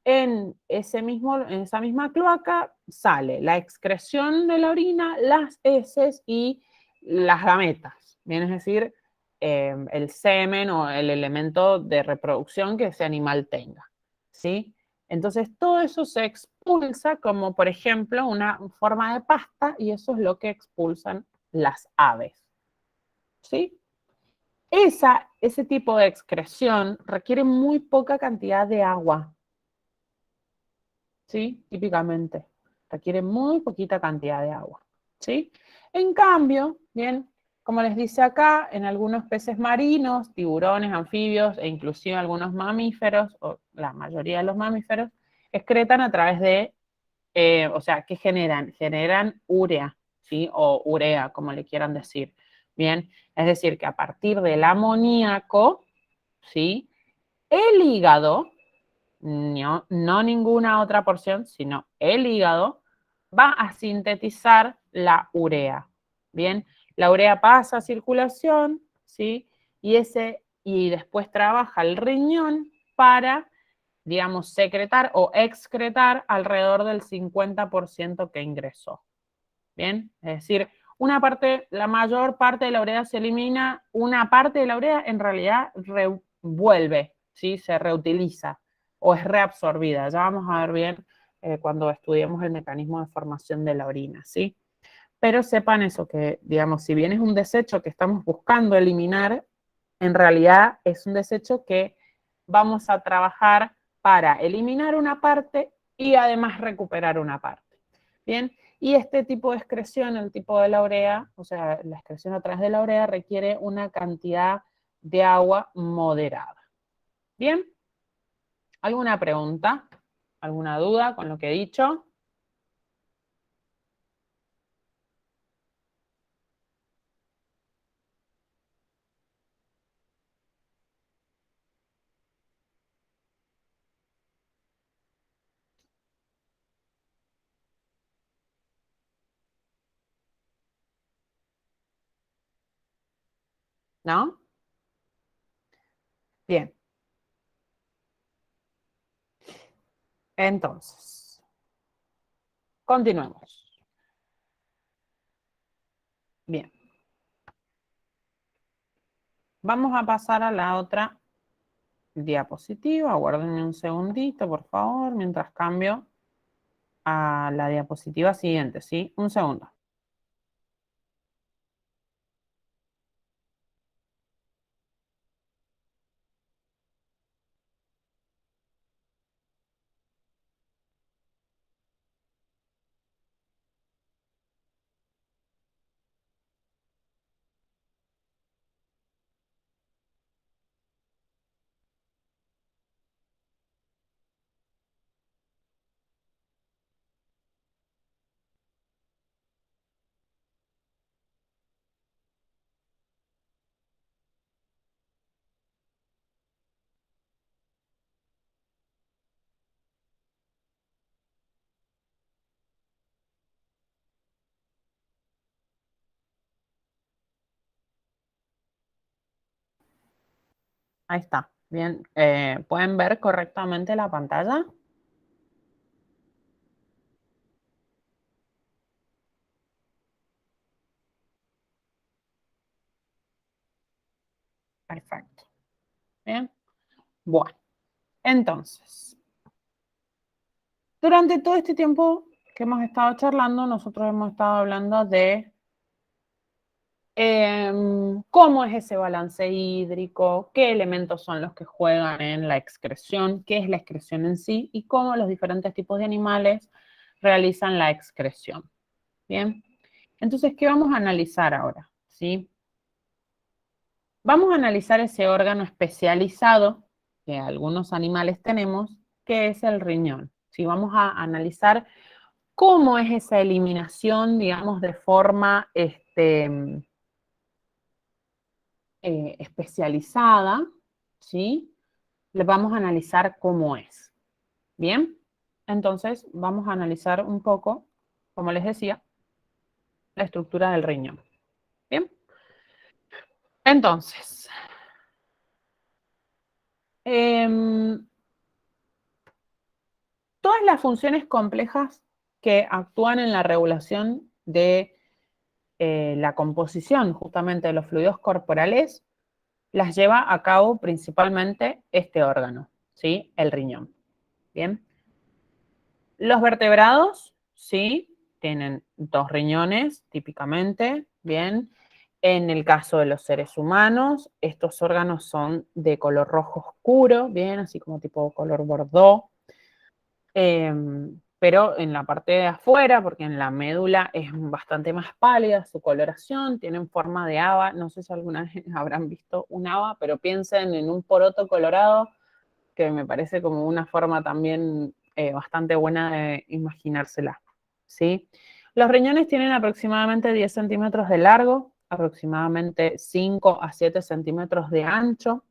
en esa misma cloaca, sale la excreción de la orina, las heces y las gametas, ¿bien? Es decir, el semen o el elemento de reproducción que ese animal tenga, ¿sí? Entonces, todo eso se expulsa como, por ejemplo, una forma de pasta y eso es lo que expulsan las aves, ¿sí? Ese tipo de excreción requiere muy poca cantidad de agua, ¿sí? Típicamente, requiere muy poquita cantidad de agua, ¿sí? En cambio, bien, como les dice acá, en algunos peces marinos, tiburones, anfibios e inclusive algunos mamíferos, o la mayoría de los mamíferos, excretan a través de, o sea, ¿qué generan? Generan urea, ¿sí? O urea, como le quieran decir. Bien, es decir, que a partir del amoníaco, ¿sí? El hígado, no ninguna otra porción, sino el hígado, va a sintetizar la urea. Bien, la urea pasa a circulación, ¿sí? Y después trabaja el riñón para, digamos, secretar o excretar alrededor del 50% que ingresó. Bien, es decir, una parte, la mayor parte de la urea se elimina, una parte de la urea en realidad vuelve, ¿sí? Se reutiliza o es reabsorbida. Ya vamos a ver bien cuando estudiemos el mecanismo de formación de la orina, ¿sí? Pero sepan eso, que digamos, si bien es un desecho que estamos buscando eliminar, en realidad es un desecho que vamos a trabajar para eliminar una parte y además recuperar una parte. Bien, y este tipo de excreción, el tipo de la urea, o sea, la excreción a través de la urea requiere una cantidad de agua moderada. Bien, ¿alguna pregunta? ¿Alguna duda con lo que he dicho? ¿No? Bien, entonces, continuemos. Bien, vamos a pasar a la otra diapositiva. Aguárdenme un segundito, por favor, mientras cambio a la diapositiva siguiente, ¿sí? Un segundo. Ahí está. Bien, ¿pueden ver correctamente la pantalla? Perfecto. Bien. Bueno, entonces, durante todo este tiempo que hemos estado charlando, nosotros hemos estado hablando de cómo es ese balance hídrico, qué elementos son los que juegan en la excreción, qué es la excreción en sí y cómo los diferentes tipos de animales realizan la excreción. Bien, entonces, ¿qué vamos a analizar ahora? ¿Sí? Vamos a analizar ese órgano especializado que algunos animales tenemos, que es el riñón. ¿Sí? Vamos a analizar cómo es esa eliminación, digamos, de forma especializada, ¿sí? Le vamos a analizar cómo es. ¿Bien? Entonces, vamos a analizar un poco, como les decía, la estructura del riñón. ¿Bien? Entonces, eh, todas las funciones complejas que actúan en la regulación de la composición justamente de los fluidos corporales las lleva a cabo principalmente este órgano, ¿sí? El riñón. Bien. Los vertebrados, sí, tienen dos riñones típicamente, bien. En el caso de los seres humanos, estos órganos son de color rojo oscuro, bien, así como tipo color bordeaux. Pero en la parte de afuera, porque en la médula es bastante más pálida su coloración, tienen forma de haba. No sé si alguna vez habrán visto un haba, pero piensen en un poroto colorado, que me parece como una forma también bastante buena de imaginársela, ¿sí? Los riñones tienen aproximadamente 10 centímetros de largo, aproximadamente 5 a 7 centímetros de ancho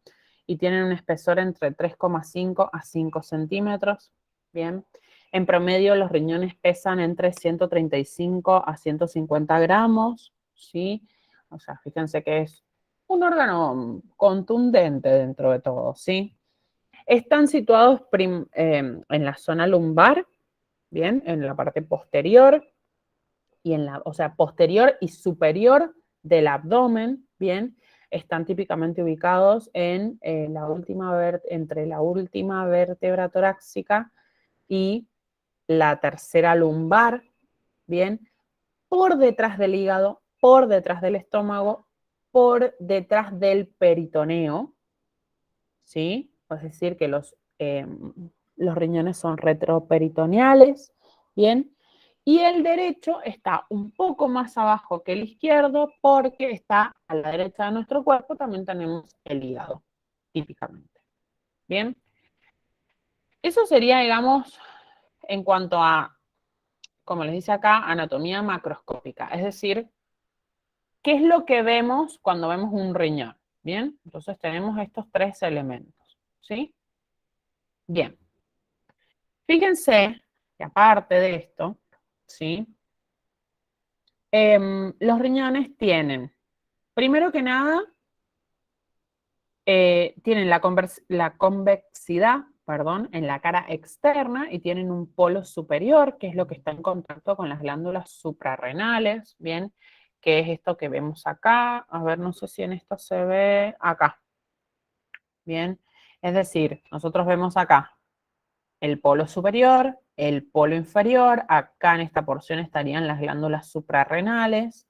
y tienen un espesor entre 3,5 a 5 centímetros. Bien. En promedio, los riñones pesan entre 135 a 150 gramos, ¿sí? O sea, fíjense que es un órgano contundente dentro de todo, ¿sí? Están situados en la zona lumbar, ¿bien? En la parte posterior, o sea, posterior y superior del abdomen, ¿bien? Están típicamente ubicados en, entre la última vértebra torácica y la tercera lumbar, ¿bien? Por detrás del hígado, por detrás del estómago, por detrás del peritoneo, ¿sí? Es decir, que los riñones son retroperitoneales, ¿bien? Y el derecho está un poco más abajo que el izquierdo porque está a la derecha de nuestro cuerpo, también tenemos el hígado, típicamente, ¿bien? Eso sería, digamos, en cuanto a, como les dice acá, anatomía macroscópica, es decir, ¿qué es lo que vemos cuando vemos un riñón? ¿Bien? Entonces tenemos estos tres elementos, ¿sí? Bien. Fíjense que aparte de esto, ¿sí? Los riñones tienen, primero que nada, tienen la convexidad, perdón, en la cara externa y tienen un polo superior, que es lo que está en contacto con las glándulas suprarrenales, ¿bien? Que es esto que vemos acá. A ver, no sé si en esto se ve acá, ¿bien? Es decir, nosotros vemos acá el polo superior, el polo inferior, acá en esta porción estarían las glándulas suprarrenales,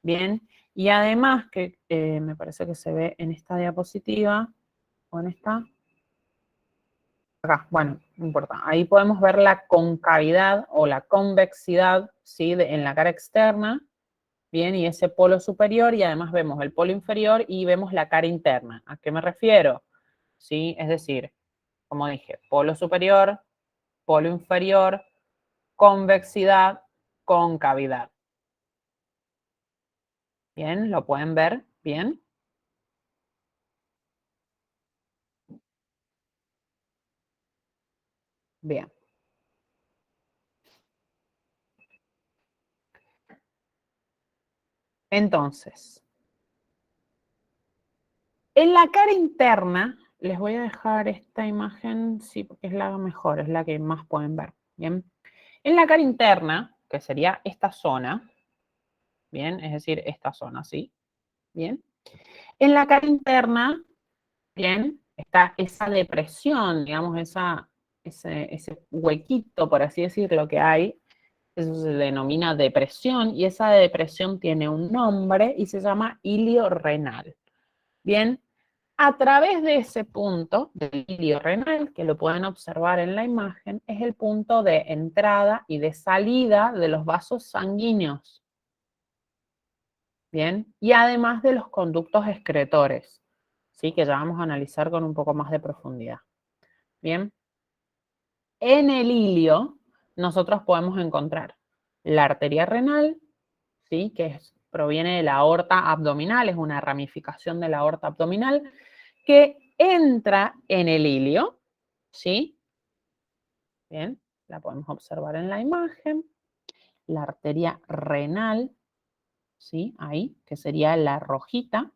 ¿bien? Y además, que me parece que se ve en esta diapositiva, o en esta, acá, bueno, no importa, ahí podemos ver la concavidad o la convexidad, ¿sí? En la cara externa, ¿bien? Y ese polo superior, y además vemos el polo inferior y vemos la cara interna. ¿A qué me refiero? ¿Sí? Es decir, como dije, polo superior, polo inferior, convexidad, concavidad. Bien, ¿lo pueden ver? Bien. Bien. Entonces, en la cara interna, les voy a dejar esta imagen, sí, porque es la mejor, es la que más pueden ver. Bien. En la cara interna, que sería esta zona, bien, es decir, esta zona, ¿sí? Bien. En la cara interna, bien, está esa depresión, digamos, ese huequito, por así decirlo, que hay. Eso se denomina depresión y esa depresión tiene un nombre y se llama ilio renal. Bien, a través de ese punto del ilio renal, que lo pueden observar en la imagen, es el punto de entrada y de salida de los vasos sanguíneos. Bien, y además de los conductos excretores, ¿sí? Que ya vamos a analizar con un poco más de profundidad. Bien, en el ilio nosotros podemos encontrar la arteria renal, ¿sí? Que proviene de la aorta abdominal, es una ramificación de la aorta abdominal que entra en el ilio, ¿sí? Bien, la podemos observar en la imagen. La arteria renal, ¿sí? Ahí, que sería la rojita,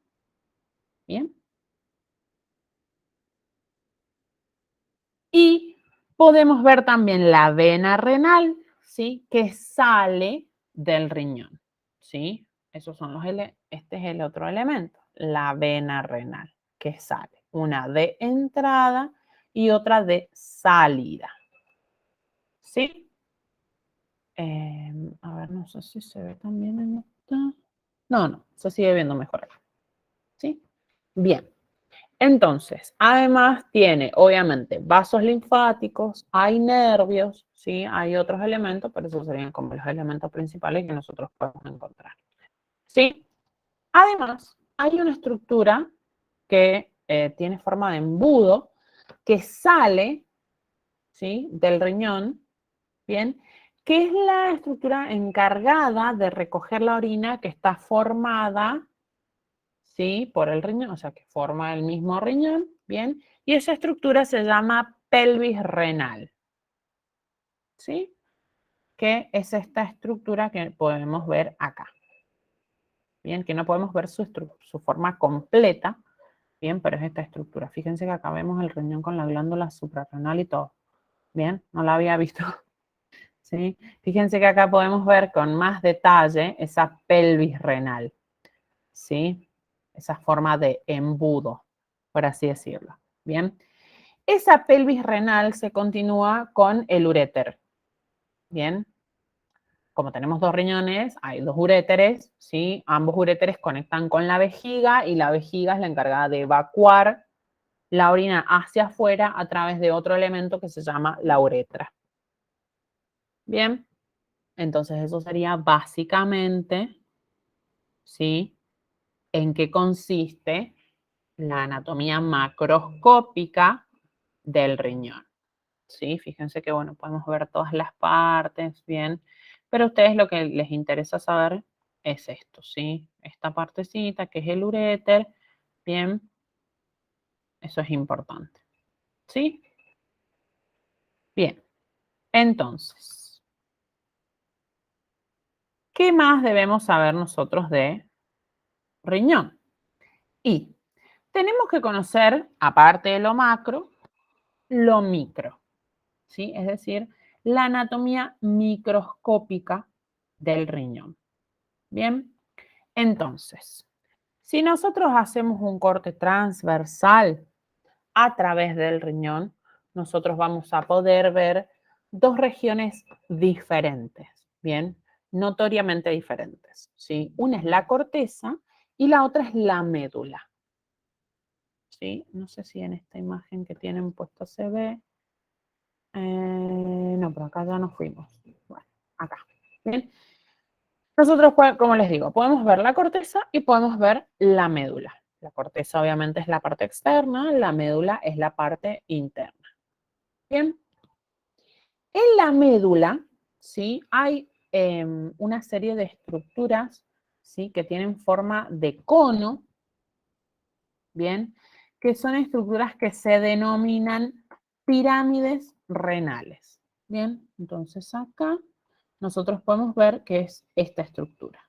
¿bien? Y podemos ver también la vena renal, ¿sí? Que sale del riñón, ¿sí? Esos son este es el otro elemento, la vena renal, que sale. Una de entrada y otra de salida, ¿sí? A ver, no sé si se ve también en esta. No, no, se sigue viendo mejor acá, ¿sí? Bien. Entonces, además tiene, obviamente, vasos linfáticos, hay nervios, ¿sí? Hay otros elementos, pero esos serían como los elementos principales que nosotros podemos encontrar, ¿sí? Además, hay una estructura que tiene forma de embudo que sale, ¿sí? Del riñón, ¿bien? que es la estructura encargada de recoger la orina que está formada, ¿sí? Por el riñón, o sea, que forma el mismo riñón, ¿bien? Y esa estructura se llama pelvis renal, ¿sí? Que es esta estructura que podemos ver acá. Bien, que no podemos ver su forma completa, bien, pero es esta estructura. Fíjense que acá vemos el riñón con la glándula suprarrenal y todo. Bien, no la había visto. ¿Sí? Fíjense que acá podemos ver con más detalle esa pelvis renal, ¿sí? Esa forma de embudo, por así decirlo. Bien, esa pelvis renal se continúa con el uréter. Bien, como tenemos dos riñones, hay dos uréteres, ¿sí? Ambos uréteres conectan con la vejiga y la vejiga es la encargada de evacuar la orina hacia afuera a través de otro elemento que se llama la uretra. Bien, entonces eso sería básicamente, ¿sí? En qué consiste la anatomía macroscópica del riñón. ¿Sí? Fíjense que, bueno, podemos ver todas las partes, bien, pero a ustedes lo que les interesa saber es esto, ¿sí? Esta partecita que es el uréter, bien, eso es importante, ¿sí? Bien, entonces, ¿qué más debemos saber nosotros de riñón? Y tenemos que conocer, aparte de lo macro, lo micro, ¿sí? Es decir, la anatomía microscópica del riñón. Bien, entonces, si nosotros hacemos un corte transversal a través del riñón, nosotros vamos a poder ver dos regiones diferentes, bien, notoriamente diferentes, ¿sí? Una es la corteza y la otra es la médula, ¿sí? No sé si en esta imagen que tienen puesto se ve. No, pero acá ya nos fuimos. Bueno, acá. Bien. Nosotros, como les digo, podemos ver la corteza y podemos ver la médula. La corteza obviamente es la parte externa, la médula es la parte interna. Bien. En la médula, ¿sí? Hay una serie de estructuras, ¿sí? Que tienen forma de cono, ¿bien? Que son estructuras que se denominan pirámides renales. Bien, entonces acá nosotros podemos ver que es esta estructura,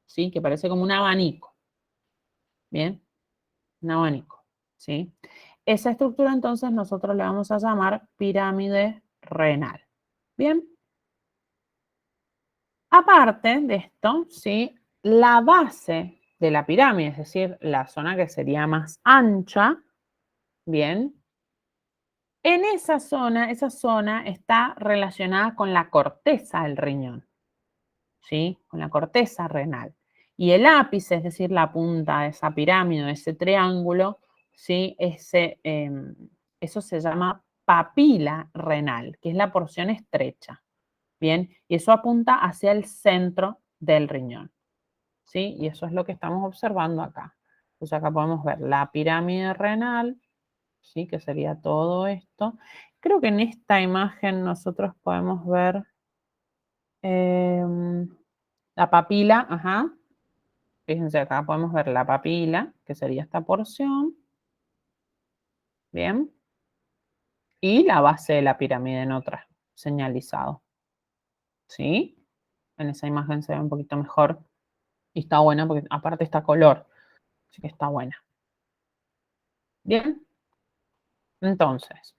¿sí? Que parece como un abanico. Bien, un abanico, ¿sí? Esa estructura entonces nosotros le vamos a llamar pirámide renal. Bien. Aparte de esto, ¿sí? La base de la pirámide, es decir, la zona que sería más ancha, bien, en esa zona está relacionada con la corteza del riñón, ¿sí? Con la corteza renal. Y el ápice, es decir, la punta de esa pirámide, de ese triángulo, ¿sí? Eso se llama papila renal, que es la porción estrecha, ¿bien? Y eso apunta hacia el centro del riñón, ¿sí? Y eso es lo que estamos observando acá. Entonces acá podemos ver la pirámide renal, ¿sí? Que sería todo esto. Creo que en esta imagen nosotros podemos ver la papila, ajá. Fíjense acá podemos ver la papila, que sería esta porción. Bien. Y la base de la pirámide en otra, señalizado. ¿Sí? En esa imagen se ve un poquito mejor. Y está buena porque aparte está color. Así que está buena. Bien. Entonces,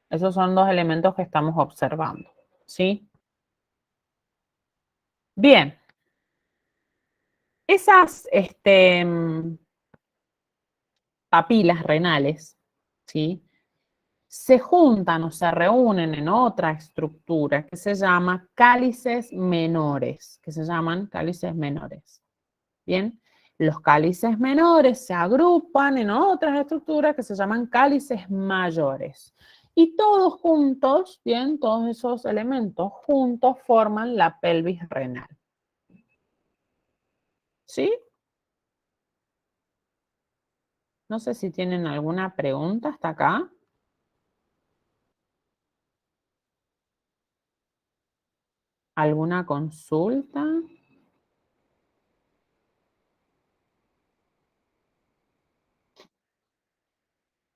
esos son dos elementos que estamos observando. ¿Sí? Bien. Esas papilas renales, ¿sí? Se juntan o se reúnen en otra estructura que se llama cálices menores, que se llaman cálices menores. Bien, los cálices menores se agrupan en otras estructuras que se llaman cálices mayores. Y todos juntos, bien, todos esos elementos juntos forman la pelvis renal. ¿Sí? No sé si tienen alguna pregunta hasta acá. ¿Alguna consulta?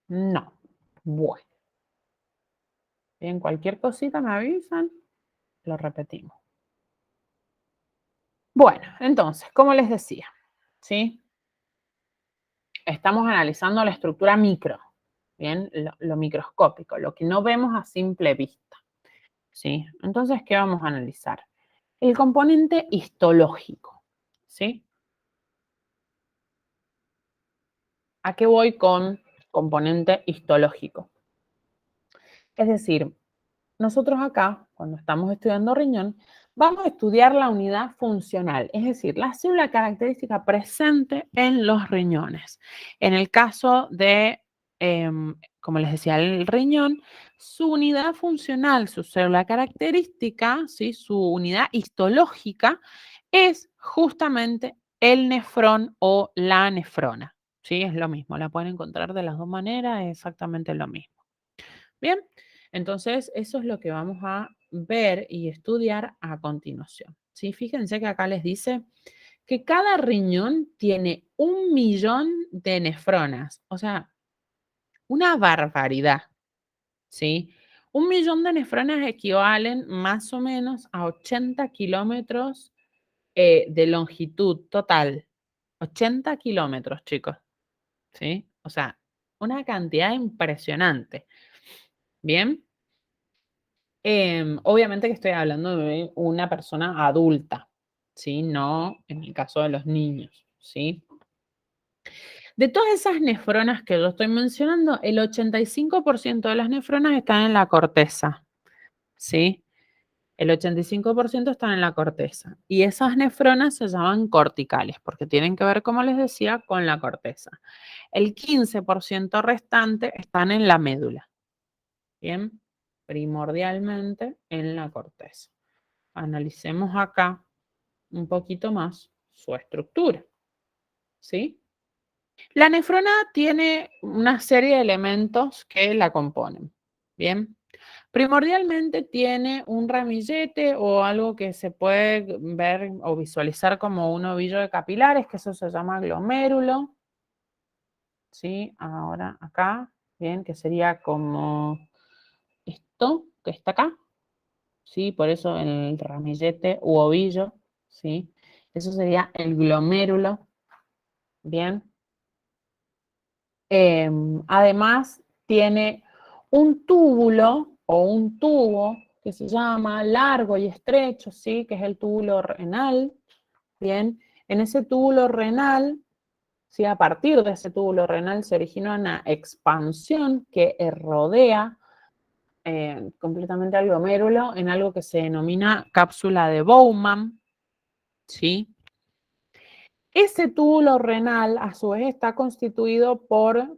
No. Bueno. Bien, cualquier cosita me avisan, lo repetimos. Bueno, entonces, como les decía, ¿sí? Estamos analizando la estructura micro, ¿bien? Lo microscópico, lo que no vemos a simple vista, ¿sí? Entonces, ¿qué vamos a analizar? El componente histológico, ¿sí? ¿A qué voy con componente histológico? Es decir, nosotros acá, cuando estamos estudiando riñón, vamos a estudiar la unidad funcional, es decir, la célula característica presente en los riñones. En el caso de, como les decía, el riñón, su unidad funcional, su célula característica, ¿sí? Su unidad histológica es justamente el nefrón o la nefrona. ¿Sí? Es lo mismo, la pueden encontrar de las dos maneras, es exactamente lo mismo. Bien, entonces eso es lo que vamos a ver y estudiar a continuación. ¿Sí? Fíjense que acá les dice que cada riñón tiene 1.000.000 de nefronas, o sea, una barbaridad, ¿sí? 1.000.000 de nefronas equivalen más o menos a 80 kilómetros de longitud total. 80 kilómetros, chicos, ¿sí? O sea, una cantidad impresionante. Bien. Obviamente que estoy hablando de una persona adulta, ¿sí? No en el caso de los niños, ¿sí? De todas esas nefronas que yo estoy mencionando, el 85% de las nefronas están en la corteza, ¿sí? El 85% están en la corteza. Y esas nefronas se llaman corticales, porque tienen que ver, como les decía, con la corteza. El 15% restante están en la médula, ¿bien? Primordialmente en la corteza. Analicemos acá un poquito más su estructura, ¿sí? La nefrona tiene una serie de elementos que la componen, ¿bien? Primordialmente tiene un ramillete o algo que se puede ver o visualizar como un ovillo de capilares, que eso se llama glomérulo, ¿sí? Ahora acá, ¿bien? Que sería como esto que está acá, ¿sí? Por eso el ramillete u ovillo, ¿sí? Eso sería el glomérulo, ¿bien? Además, tiene un túbulo o un tubo que se llama largo y estrecho, ¿sí? Que es el túbulo renal, ¿bien? En ese túbulo renal, ¿sí? A partir de ese túbulo renal se origina una expansión que rodea completamente al glomérulo en algo que se denomina cápsula de Bowman, ¿sí? Ese túbulo renal, a su vez, está constituido por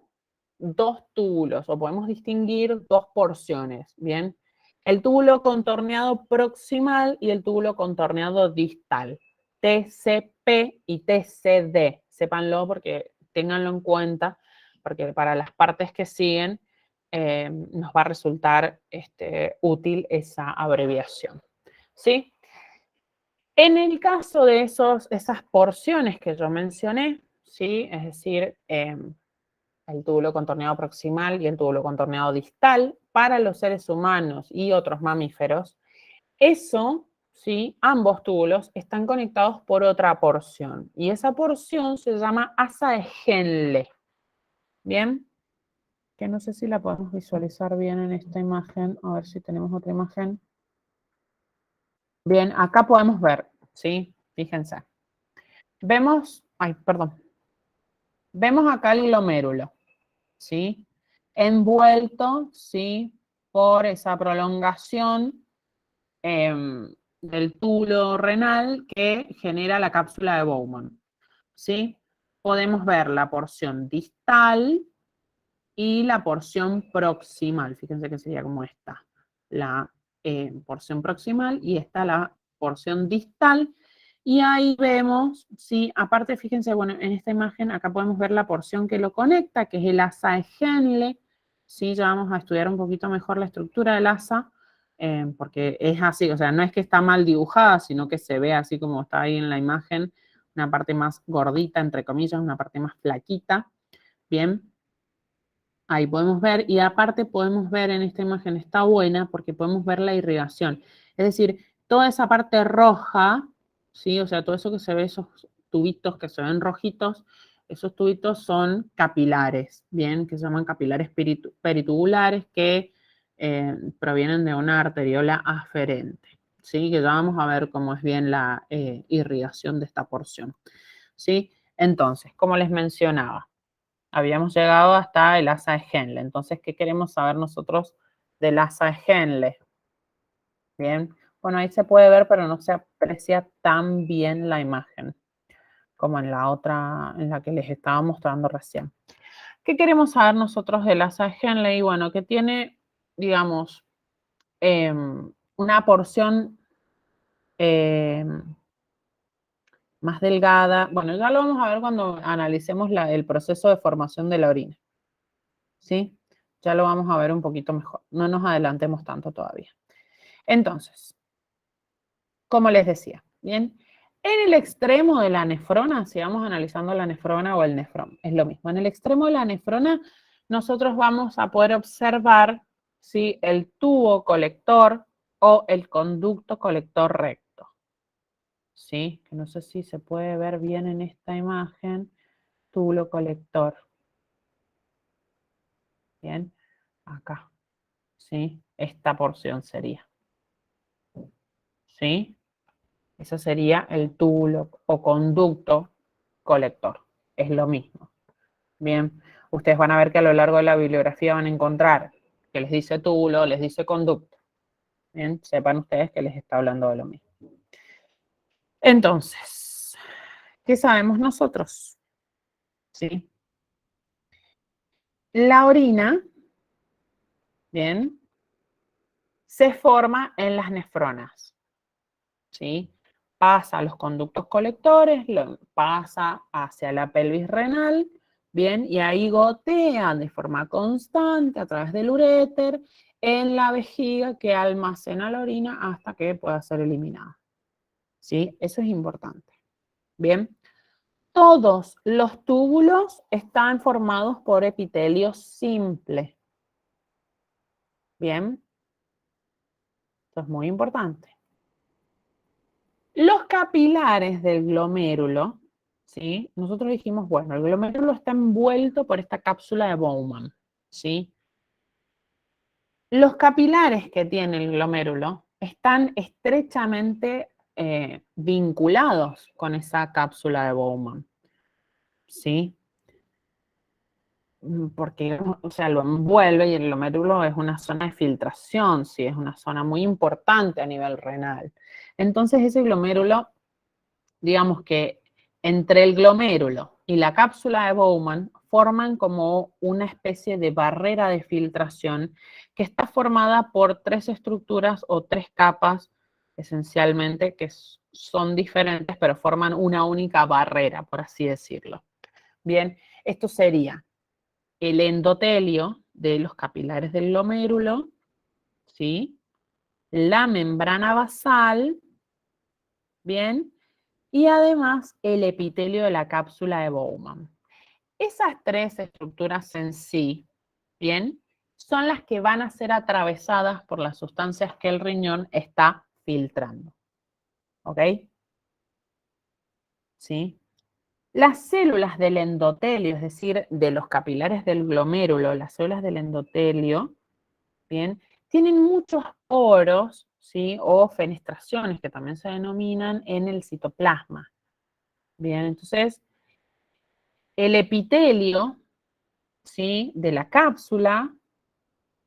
dos túbulos, o podemos distinguir dos porciones, ¿bien? El túbulo contorneado proximal y el túbulo contorneado distal, TCP y TCD. Sépanlo porque ténganlo en cuenta, porque para las partes que siguen nos va a resultar útil esa abreviación, ¿sí? En el caso de esas porciones que yo mencioné, ¿sí? Es decir, el túbulo contorneado proximal y el túbulo contorneado distal, para los seres humanos y otros mamíferos, eso, ¿sí? Ambos túbulos están conectados por otra porción, y esa porción se llama asa de Henle, ¿bien? Que no sé si la podemos visualizar bien en esta imagen, a ver si tenemos otra imagen. Bien, acá podemos ver, ¿sí? Fíjense. Vemos, ay, perdón, vemos acá el glomérulo, ¿sí? Envuelto, ¿sí? Por esa prolongación del túbulo renal que genera la cápsula de Bowman, ¿sí? Podemos ver la porción distal y la porción proximal. Fíjense que sería como esta, la porción proximal, y esta la porción distal. Y ahí vemos, sí, aparte, fíjense, bueno, en esta imagen acá podemos ver la porción que lo conecta, que es el asa de Henle, sí, ya vamos a estudiar un poquito mejor la estructura del asa, porque es así, o sea, no es que está mal dibujada, sino que se ve así como está ahí en la imagen, una parte más gordita, entre comillas, una parte más flaquita, ¿bien? Ahí podemos ver, y aparte podemos ver en esta imagen, está buena porque podemos ver la irrigación. Es decir, toda esa parte roja, ¿sí? O sea, todo eso que se ve, esos tubitos que se ven rojitos, esos tubitos son capilares, ¿bien? Que se llaman capilares peritubulares que provienen de una arteriola aferente, ¿sí? Que ya vamos a ver cómo es bien la irrigación de esta porción, ¿sí? Entonces, como les mencionaba, habíamos llegado hasta el asa de Henle. Entonces, ¿qué queremos saber nosotros del asa de Henle? Bien, bueno, ahí se puede ver, pero no se aprecia tan bien la imagen como en la otra, en la que les estaba mostrando recién. ¿Qué queremos saber nosotros del asa de Henle? Y bueno, que tiene, digamos, una porción más delgada. Bueno, ya lo vamos a ver cuando analicemos el proceso de formación de la orina. ¿Sí? Ya lo vamos a ver un poquito mejor. No nos adelantemos tanto todavía. Entonces, como les decía, ¿bien? En el extremo de la nefrona, si vamos analizando la nefrona o el nefrón, es lo mismo. En el extremo de la nefrona, nosotros vamos a poder observar, ¿sí? El tubo colector o el conducto colector recto. ¿Sí? Que no sé si se puede ver bien en esta imagen, tubo colector. Bien, acá. ¿Sí? Esta porción sería. ¿Sí? Ese sería el tubo o conducto colector. Es lo mismo. Bien, ustedes van a ver que a lo largo de la bibliografía van a encontrar que les dice túbulo, les dice conducto. Bien, sepan ustedes que les está hablando de lo mismo. Entonces, ¿qué sabemos nosotros? ¿Sí? La orina, bien, se forma en las nefronas. ¿Sí? Pasa a los conductos colectores, pasa hacia la pelvis renal, bien, y ahí gotea de forma constante a través del uréter en la vejiga que almacena la orina hasta que pueda ser eliminada. ¿Sí? Eso es importante. Bien. Todos los túbulos están formados por epitelio simple. Bien. Esto es muy importante. Los capilares del glomérulo, ¿sí? Nosotros dijimos, bueno, el glomérulo está envuelto por esta cápsula de Bowman, ¿sí? Los capilares que tiene el glomérulo están estrechamente vinculados con esa cápsula de Bowman, ¿sí? Porque, o sea, lo envuelve y el glomérulo es una zona de filtración, ¿sí? Es una zona muy importante a nivel renal. Entonces, ese glomérulo, digamos que entre el glomérulo y la cápsula de Bowman forman como una especie de barrera de filtración que está formada por tres estructuras o tres capas esencialmente que son diferentes pero forman una única barrera, por así decirlo. Bien, esto sería el endotelio de los capilares del glomérulo, ¿sí? La membrana basal, ¿bien? Y además el epitelio de la cápsula de Bowman. Esas tres estructuras en sí, ¿bien? Son las que van a ser atravesadas por las sustancias que el riñón está filtrando. ¿Ok? ¿Sí? Las células del endotelio, es decir, de los capilares del glomérulo, las células del endotelio, ¿bien? Tienen muchos poros, ¿sí? O fenestraciones, que también se denominan en el citoplasma. Bien, entonces, el epitelio, ¿sí? De la cápsula,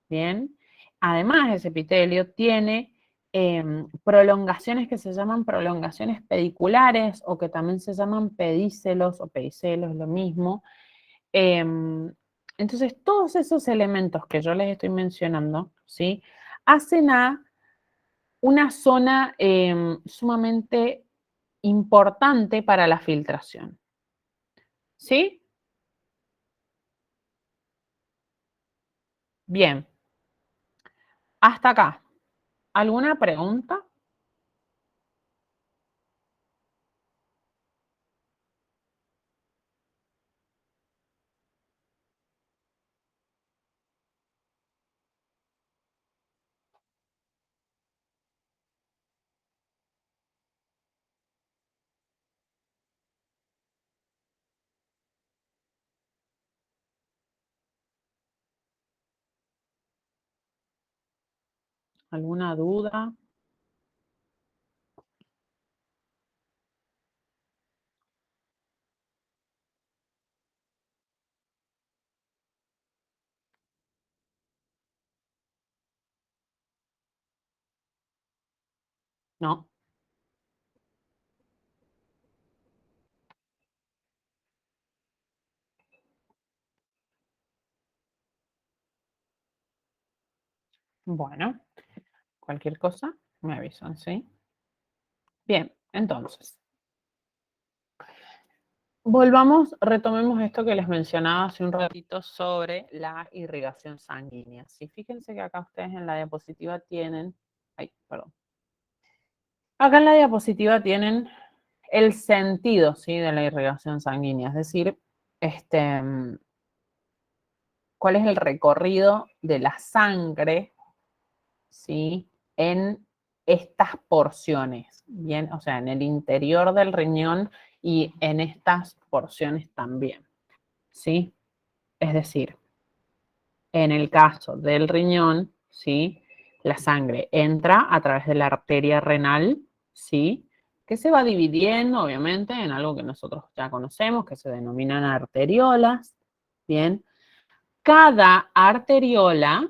¿bien? Además, ese epitelio tiene prolongaciones que se llaman prolongaciones pediculares o que también se llaman pedícelos o pedicelos, lo mismo. Entonces, todos esos elementos que yo les estoy mencionando, ¿sí? Hacen a una zona sumamente importante para la filtración. ¿Sí? Bien. Hasta acá. ¿Alguna pregunta? ¿Alguna duda? No. Bueno, cualquier cosa me avisan, ¿sí? Bien, entonces, volvamos, retomemos esto que les mencionaba hace un ratito sobre la irrigación sanguínea. Sí, fíjense que acá ustedes en la diapositiva tienen, ay, perdón. Acá en la diapositiva tienen el sentido, ¿sí? De la irrigación sanguínea, es decir, cuál es el recorrido de la sangre, ¿sí? En estas porciones, bien, o sea, en el interior del riñón y en estas porciones también, ¿sí? Es decir, en el caso del riñón, ¿sí? La sangre entra a través de la arteria renal, ¿sí? Que se va dividiendo, obviamente, en algo que nosotros ya conocemos, que se denominan arteriolas, ¿bien? Cada arteriola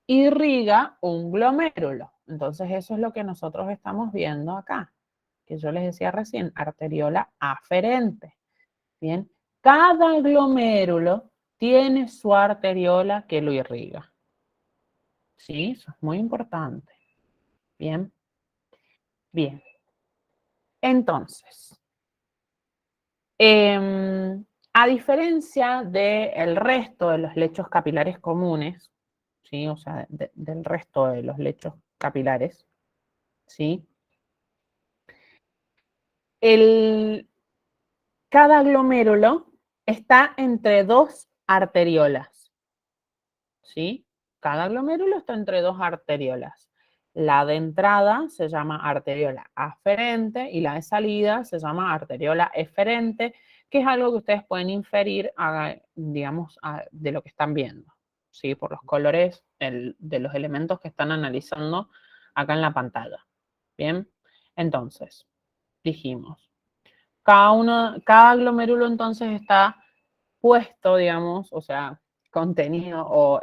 irriga un glomérulo. Entonces, eso es lo que nosotros estamos viendo acá, que yo les decía recién, arteriola aferente. Bien, cada glomérulo tiene su arteriola que lo irriga. Sí, eso es muy importante. Bien, bien. Entonces, a diferencia del resto de los lechos capilares comunes, ¿sí? O sea, del resto de los lechos capilares, ¿sí? El, cada glomérulo está entre dos arteriolas, ¿sí? Cada glomérulo está entre dos arteriolas. La de entrada se llama arteriola aferente y la de salida se llama arteriola eferente, que es algo que ustedes pueden inferir, digamos, de lo que están viendo, ¿sí? Por los colores de los elementos que están analizando acá en la pantalla. Bien, entonces, dijimos, cada glomérulo entonces está puesto, digamos, o sea, contenido o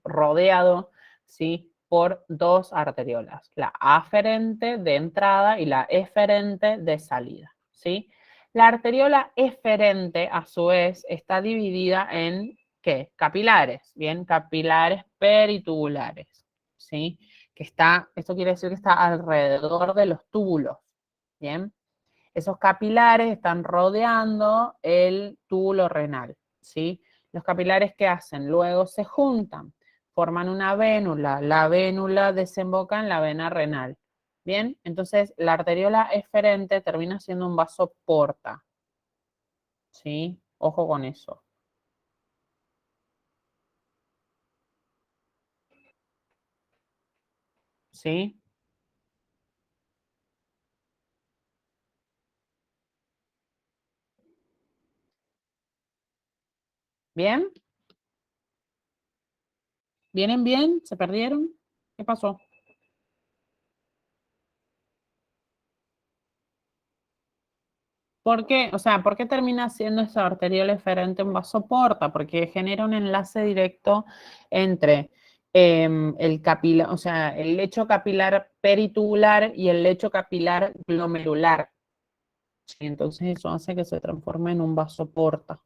rodeado, ¿sí? Por dos arteriolas, la aferente de entrada y la eferente de salida, ¿sí? La arteriola eferente, a su vez, está dividida en, ¿qué? Capilares, ¿bien? Capilares peritubulares, ¿sí? Esto quiere decir que está alrededor de los túbulos, ¿bien? Esos capilares están rodeando el túbulo renal, ¿sí? Los capilares, ¿qué hacen? Luego se juntan, forman una vénula, la vénula desemboca en la vena renal, ¿bien? Entonces, la arteriola eferente termina siendo un vaso porta, ¿sí? Ojo con eso, ¿sí? ¿Bien? ¿Vienen bien? ¿Se perdieron? ¿Qué pasó? ¿Por qué? O sea, ¿por qué termina siendo esa arteriola eferente un vasoporta? Porque genera un enlace directo entre el capilar, o sea, el lecho capilar peritubular y el lecho capilar glomerular. Sí, entonces eso hace que se transforme en un vasoporta.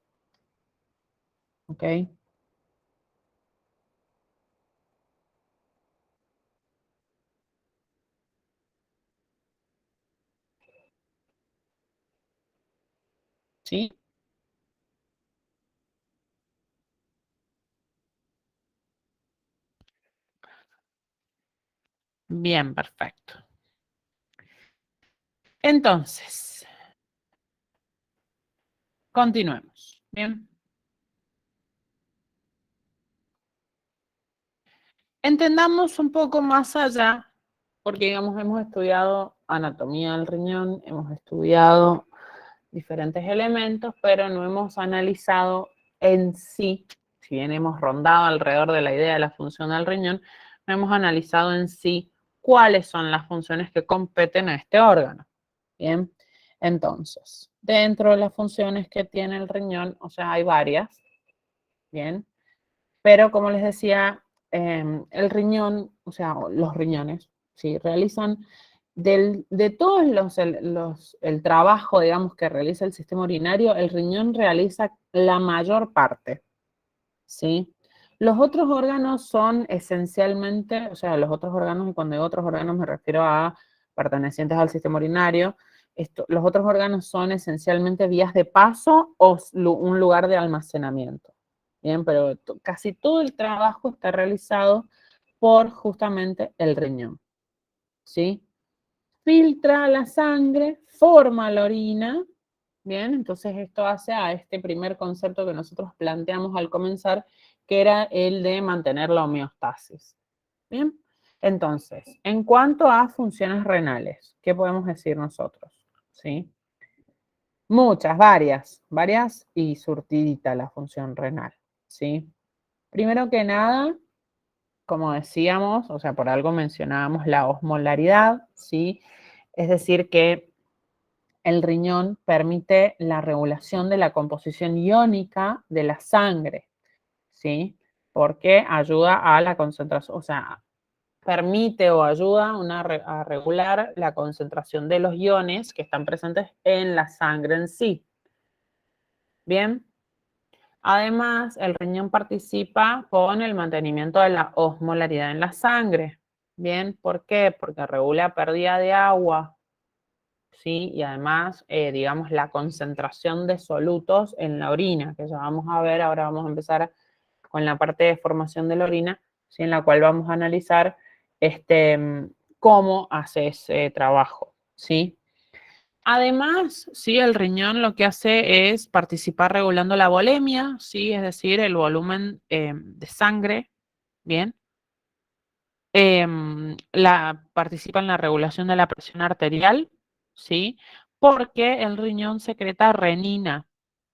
¿Ok? ¿Sí? Bien, perfecto. Entonces, continuemos. Bien. Entendamos un poco más allá, porque digamos, hemos estudiado anatomía del riñón, hemos estudiado diferentes elementos, pero no hemos analizado en sí, si bien hemos rondado alrededor de la idea de la función del riñón, no hemos analizado en sí cuáles son las funciones que competen a este órgano. Bien, entonces, dentro de las funciones que tiene el riñón, o sea, hay varias, bien, pero como les decía, el riñón, o sea, los riñones, ¿sí? Realizan de todos el trabajo, digamos, que realiza el sistema urinario, el riñón realiza la mayor parte, ¿sí? Los otros órganos son esencialmente, o sea, los otros órganos, y cuando digo otros órganos me refiero a pertenecientes al sistema urinario, los otros órganos son esencialmente vías de paso o un lugar de almacenamiento. Bien, pero casi todo el trabajo está realizado por justamente el riñón, ¿sí? Filtra la sangre, forma la orina, bien, entonces esto hace a este primer concepto que nosotros planteamos al comenzar, que era el de mantener la homeostasis, bien. Entonces, en cuanto a funciones renales, ¿qué podemos decir nosotros? ¿Sí? Muchas, varias y surtidita la función renal, ¿sí? Primero que nada, como decíamos, o sea, por algo mencionábamos la osmolaridad, ¿sí? Es decir, que el riñón permite la regulación de la composición iónica de la sangre, ¿sí? Porque ayuda a la concentración, o sea, permite o ayuda a regular la concentración de los iones que están presentes en la sangre en sí. Bien. Además, el riñón participa con el mantenimiento de la osmolaridad en la sangre. Bien, ¿por qué? Porque regula pérdida de agua, ¿sí? Y además, digamos, la concentración de solutos en la orina, que ya vamos a ver, ahora vamos a empezar con la parte de formación de la orina, ¿sí? En la cual vamos a analizar cómo hace ese trabajo, ¿sí? Además, sí, el riñón lo que hace es participar regulando la volemia, sí, es decir, el volumen de sangre, ¿bien? Participa en la regulación de la presión arterial, ¿sí? Porque el riñón secreta renina,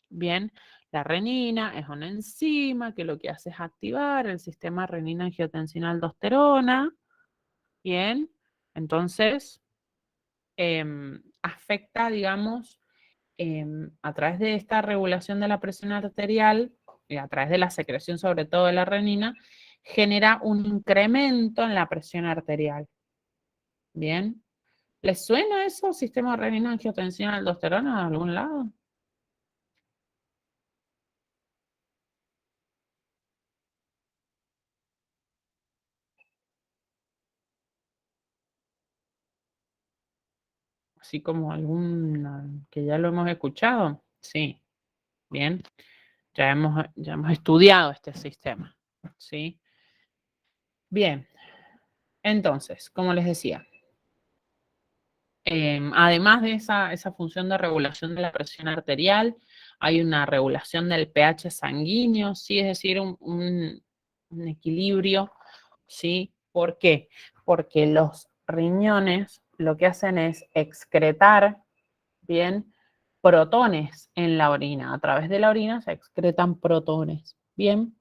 ¿bien? La renina es una enzima que lo que hace es activar el sistema renina-angiotensina-aldosterona, ¿bien? Entonces, afecta, digamos, a través de esta regulación de la presión arterial y a través de la secreción sobre todo de la renina, genera un incremento en la presión arterial. ¿Bien? ¿Les suena eso, sistema renina-angiotensina-aldosterona de algún lado? Así como algún que ya lo hemos escuchado. Sí, bien. Ya hemos estudiado este sistema. ¿Sí? Bien. Entonces, como les decía, además de esa función de regulación de la presión arterial, hay una regulación del pH sanguíneo, ¿sí? Es decir, un equilibrio, ¿sí? ¿Por qué? Porque los riñones lo que hacen es excretar, ¿bien? Protones en la orina. A través de la orina se excretan protones, ¿bien?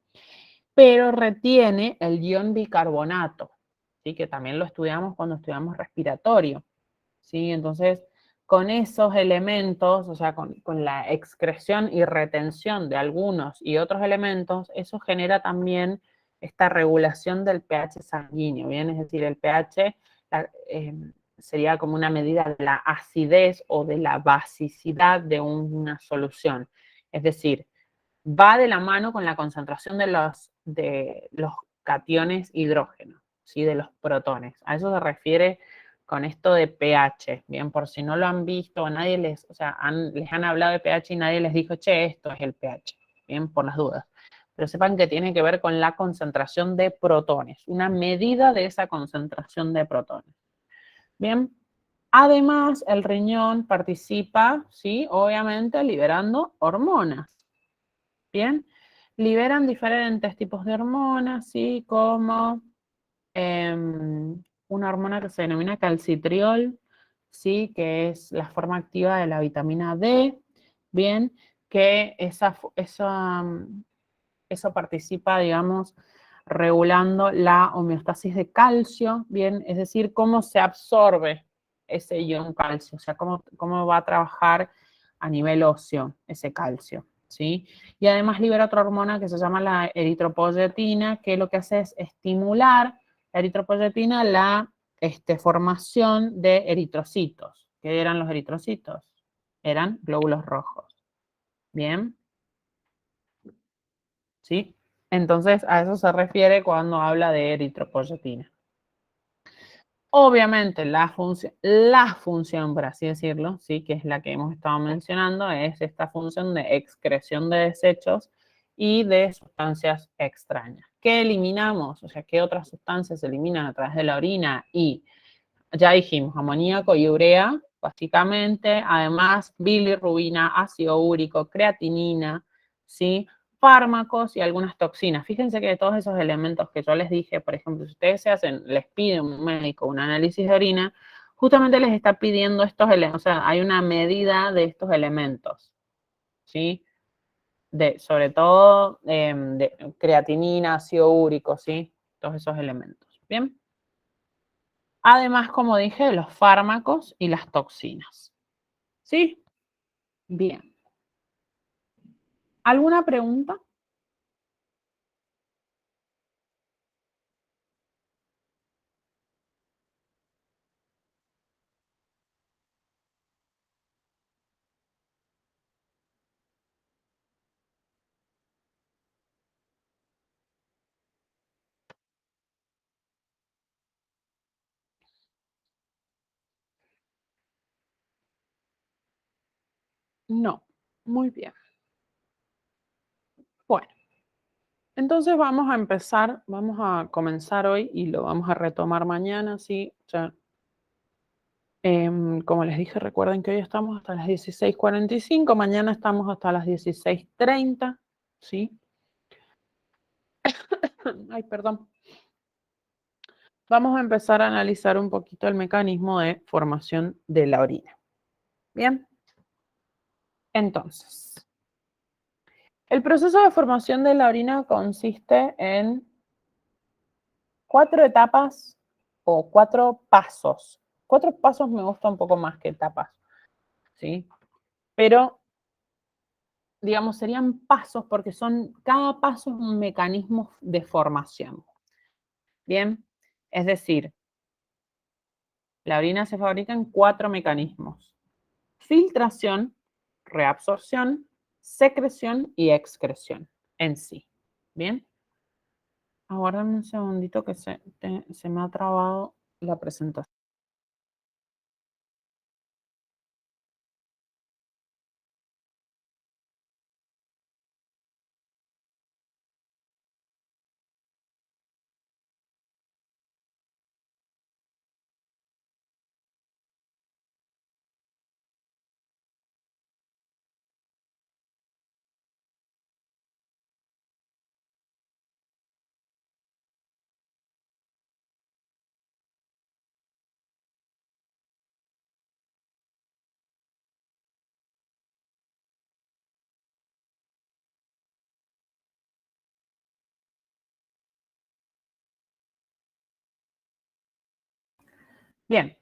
Pero retiene el ion bicarbonato, ¿sí? Que también lo estudiamos cuando estudiamos respiratorio. ¿Sí? Entonces, con esos elementos, o sea, con la excreción y retención de algunos y otros elementos, eso genera también esta regulación del pH sanguíneo, ¿bien? Es decir, el pH sería como una medida de la acidez o de la basicidad de una solución. Es decir, va de la mano con la concentración de los cationes hidrógenos, ¿sí? De los protones. A eso se refiere con esto de pH, bien, por si no lo han visto, nadie les, o sea, les han hablado de pH y nadie les dijo, che, esto es el pH, bien, por las dudas. pero sepan que tiene que ver con la concentración de protones, una medida de esa concentración de protones. Bien, además el riñón participa, ¿sí? Obviamente liberando hormonas. Bien, liberan diferentes tipos de hormonas, ¿sí? Como una hormona que se denomina calcitriol, ¿sí? Que es la forma activa de la vitamina D, bien, que eso participa, digamos, regulando la homeostasis de calcio, bien, es decir, cómo se absorbe ese ion calcio, o sea, cómo va a trabajar a nivel óseo ese calcio, ¿sí? Y además libera otra hormona que se llama la eritropoyetina, que lo que hace es estimular la eritropoyetina, la formación de eritrocitos. ¿Qué eran los eritrocitos? Eran glóbulos rojos. Bien, ¿sí? Entonces, a eso se refiere cuando habla de eritropoyetina. Obviamente, la función, por así decirlo, ¿sí? Que es la que hemos estado mencionando, es esta función de excreción de desechos y de sustancias extrañas. ¿Qué eliminamos? O sea, ¿qué otras sustancias se eliminan a través de la orina? Y ya dijimos, amoníaco y urea, básicamente, además bilirrubina, ácido úrico, creatinina, ¿sí? Fármacos y algunas toxinas. Fíjense que de todos esos elementos que yo les dije, por ejemplo, si ustedes les pide un médico un análisis de orina, justamente les está pidiendo estos elementos, o sea, hay una medida de estos elementos, ¿sí? Sobre todo de creatinina, ácido úrico, ¿sí? Todos esos elementos. ¿Bien? Además, como dije, los fármacos y las toxinas. ¿Sí? Bien. ¿Alguna pregunta? No. Muy bien. Bueno, entonces vamos a comenzar hoy y lo vamos a retomar mañana, ¿sí? Ya, como les dije, recuerden que hoy estamos hasta las 16:45, mañana estamos hasta las 16:30, ¿sí? Ay, perdón. Vamos a empezar a analizar un poquito el mecanismo de formación de la orina. Bien, entonces, el proceso de formación de la orina consiste en 4 etapas o 4 pasos. 4 pasos me gusta un poco más que etapas, ¿sí? Pero, digamos, serían pasos porque cada paso es un mecanismo de formación. Bien, es decir, la orina se fabrica en 4 mecanismos: filtración, reabsorción, secreción y excreción en sí. Bien, aguárdame un segundito que se me ha trabado la presentación. Bien,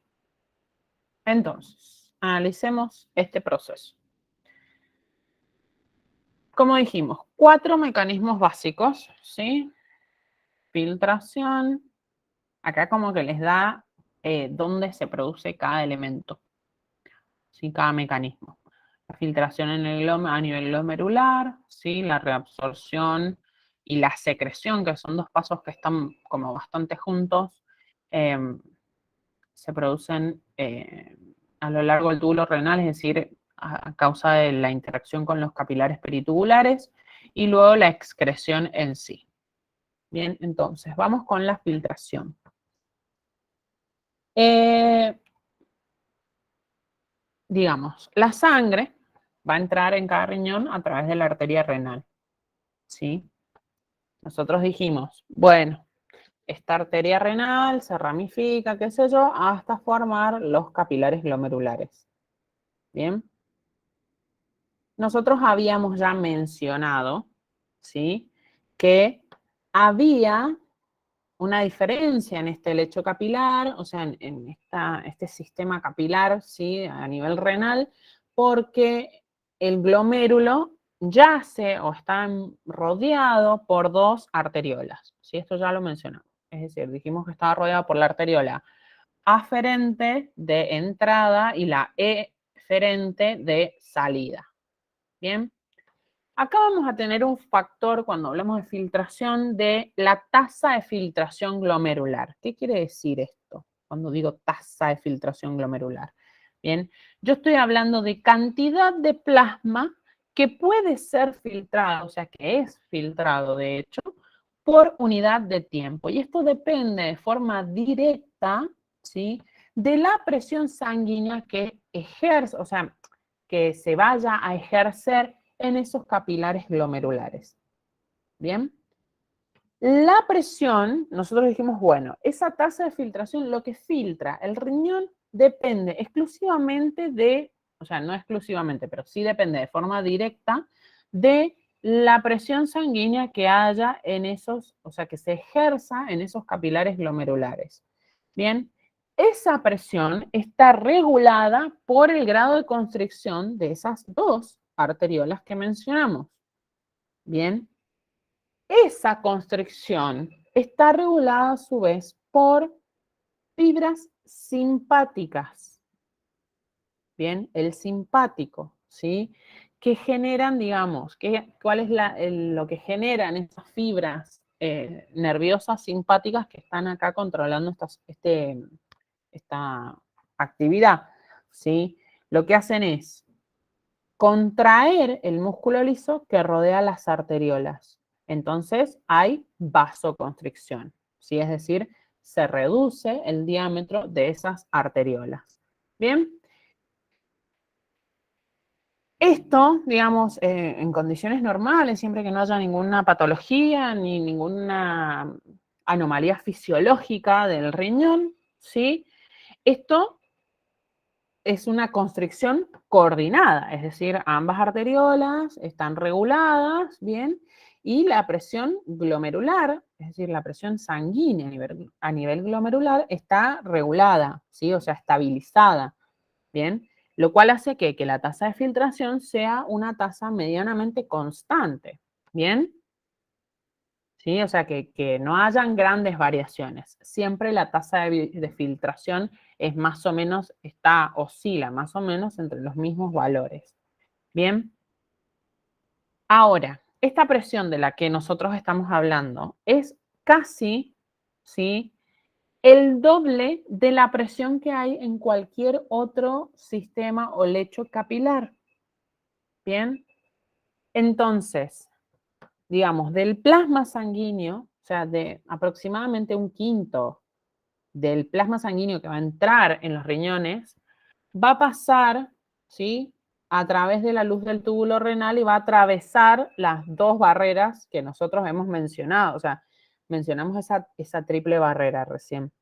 entonces, analicemos este proceso. Como dijimos, 4 mecanismos básicos, ¿sí? Filtración, acá como que les da dónde se produce cada elemento, ¿sí? Cada mecanismo. La filtración a nivel glomerular, ¿sí? La reabsorción y la secreción, que son 2 pasos que están como bastante juntos, eh, se producen a lo largo del túbulo renal, es decir, a causa de la interacción con los capilares peritubulares, y luego la excreción en sí. Bien, entonces, vamos con la filtración. Digamos, la sangre va a entrar en cada riñón a través de la arteria renal, ¿sí? Nosotros dijimos, bueno, esta arteria renal se ramifica, qué sé yo, hasta formar los capilares glomerulares. Bien. Nosotros habíamos ya mencionado, ¿sí?, que había una diferencia en este lecho capilar, o sea, en este sistema capilar, ¿sí?, a nivel renal, porque el glomérulo yace o está rodeado por dos arteriolas, ¿sí? Esto ya lo mencionamos. Es decir, dijimos que estaba rodeado por la arteriola aferente de entrada y la eferente de salida. Bien. Acá vamos a tener un factor, cuando hablamos de filtración, de la tasa de filtración glomerular. ¿Qué quiere decir esto cuando digo tasa de filtración glomerular? Bien, yo estoy hablando de cantidad de plasma que puede ser filtrado, o sea, que es filtrado, de hecho, por unidad de tiempo. Y esto depende de forma directa, ¿sí?, de la presión sanguínea que ejerce, o sea, que se vaya a ejercer en esos capilares glomerulares. Bien. La presión, nosotros dijimos, bueno, esa tasa de filtración, lo que filtra el riñón depende exclusivamente de, o sea, no exclusivamente, pero sí depende de forma directa de la presión sanguínea que haya en esos, o sea, que se ejerza en esos capilares glomerulares. Bien, esa presión está regulada por el grado de constricción de esas dos arteriolas que mencionamos. Bien, esa constricción está regulada a su vez por fibras simpáticas. Bien, el simpático, ¿sí?, que generan, digamos, ¿cuál es lo que generan esas fibras nerviosas simpáticas que están acá controlando esta actividad? ¿Sí? Lo que hacen es contraer el músculo liso que rodea las arteriolas. Entonces hay vasoconstricción, ¿sí? Es decir, se reduce el diámetro de esas arteriolas. Bien. Esto, digamos, en condiciones normales, siempre que no haya ninguna patología ni ninguna anomalía fisiológica del riñón, ¿sí? Esto es una constricción coordinada, es decir, ambas arteriolas están reguladas, ¿bien? Y la presión glomerular, es decir, la presión sanguínea a nivel glomerular está regulada, ¿sí? O sea, estabilizada, ¿bien? Lo cual hace que la tasa de filtración sea una tasa medianamente constante, ¿bien? ¿Sí? O sea, que no hayan grandes variaciones. Siempre la tasa de filtración es más o menos, oscila más o menos entre los mismos valores. Bien. Ahora, esta presión de la que nosotros estamos hablando es casi, ¿sí?, el doble de la presión que hay en cualquier otro sistema o lecho capilar. Bien. Entonces, digamos, del plasma sanguíneo, o sea, de aproximadamente un quinto del plasma sanguíneo que va a entrar en los riñones, va a pasar, ¿sí?, a través de la luz del túbulo renal y va a atravesar las dos barreras que nosotros hemos mencionado. O sea, mencionamos esa triple barrera recién.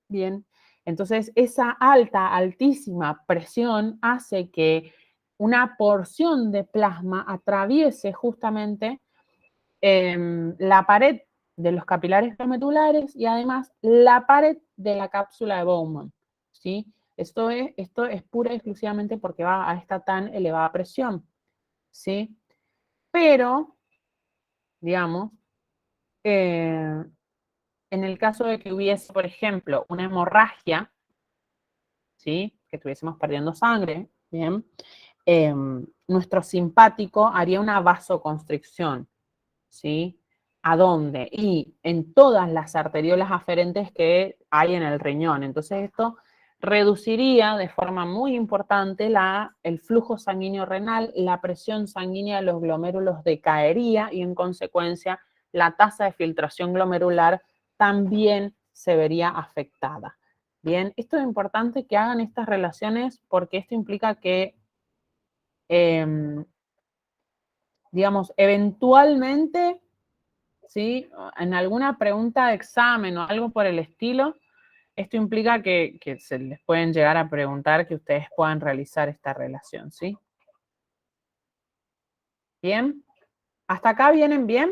Bien, entonces esa altísima presión hace que una porción de plasma atraviese justamente la pared de los capilares glomerulares y además la pared de la cápsula de Bowman, ¿sí? Esto es pura y exclusivamente porque va a esta tan elevada presión, ¿sí? Pero, digamos, en el caso de que hubiese, por ejemplo, una hemorragia, ¿sí?, que estuviésemos perdiendo sangre, ¿bien?, nuestro simpático haría una vasoconstricción, ¿sí? ¿A dónde? Y en todas las arteriolas aferentes que hay en el riñón. Entonces esto reduciría de forma muy importante el flujo sanguíneo renal, la presión sanguínea de los glomérulos decaería y en consecuencia la tasa de filtración glomerular también se vería afectada. Bien, esto es importante que hagan estas relaciones porque esto implica que, digamos, eventualmente, ¿sí? En alguna pregunta de examen o algo por el estilo, esto implica que se les pueden llegar a preguntar que ustedes puedan realizar esta relación, ¿sí? ¿Bien? ¿Hasta acá vienen bien?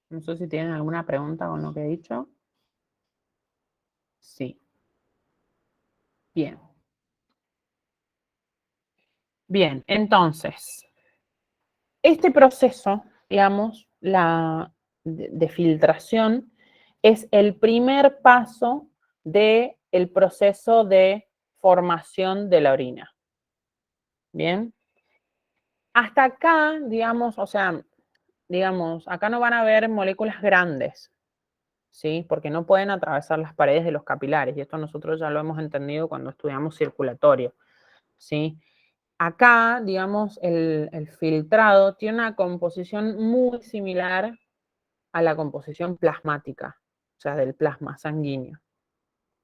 No sé si tienen alguna pregunta con lo que he dicho. Sí. Bien. Bien, entonces, este proceso, digamos, de filtración, es el primer paso del proceso de formación de la orina. Bien. Hasta acá, digamos, o sea, digamos, acá no van a haber moléculas grandes, ¿sí? Porque no pueden atravesar las paredes de los capilares, y esto nosotros ya lo hemos entendido cuando estudiamos circulatorio, ¿sí? Acá, digamos, el filtrado tiene una composición muy similar a la composición plasmática, o sea, del plasma sanguíneo,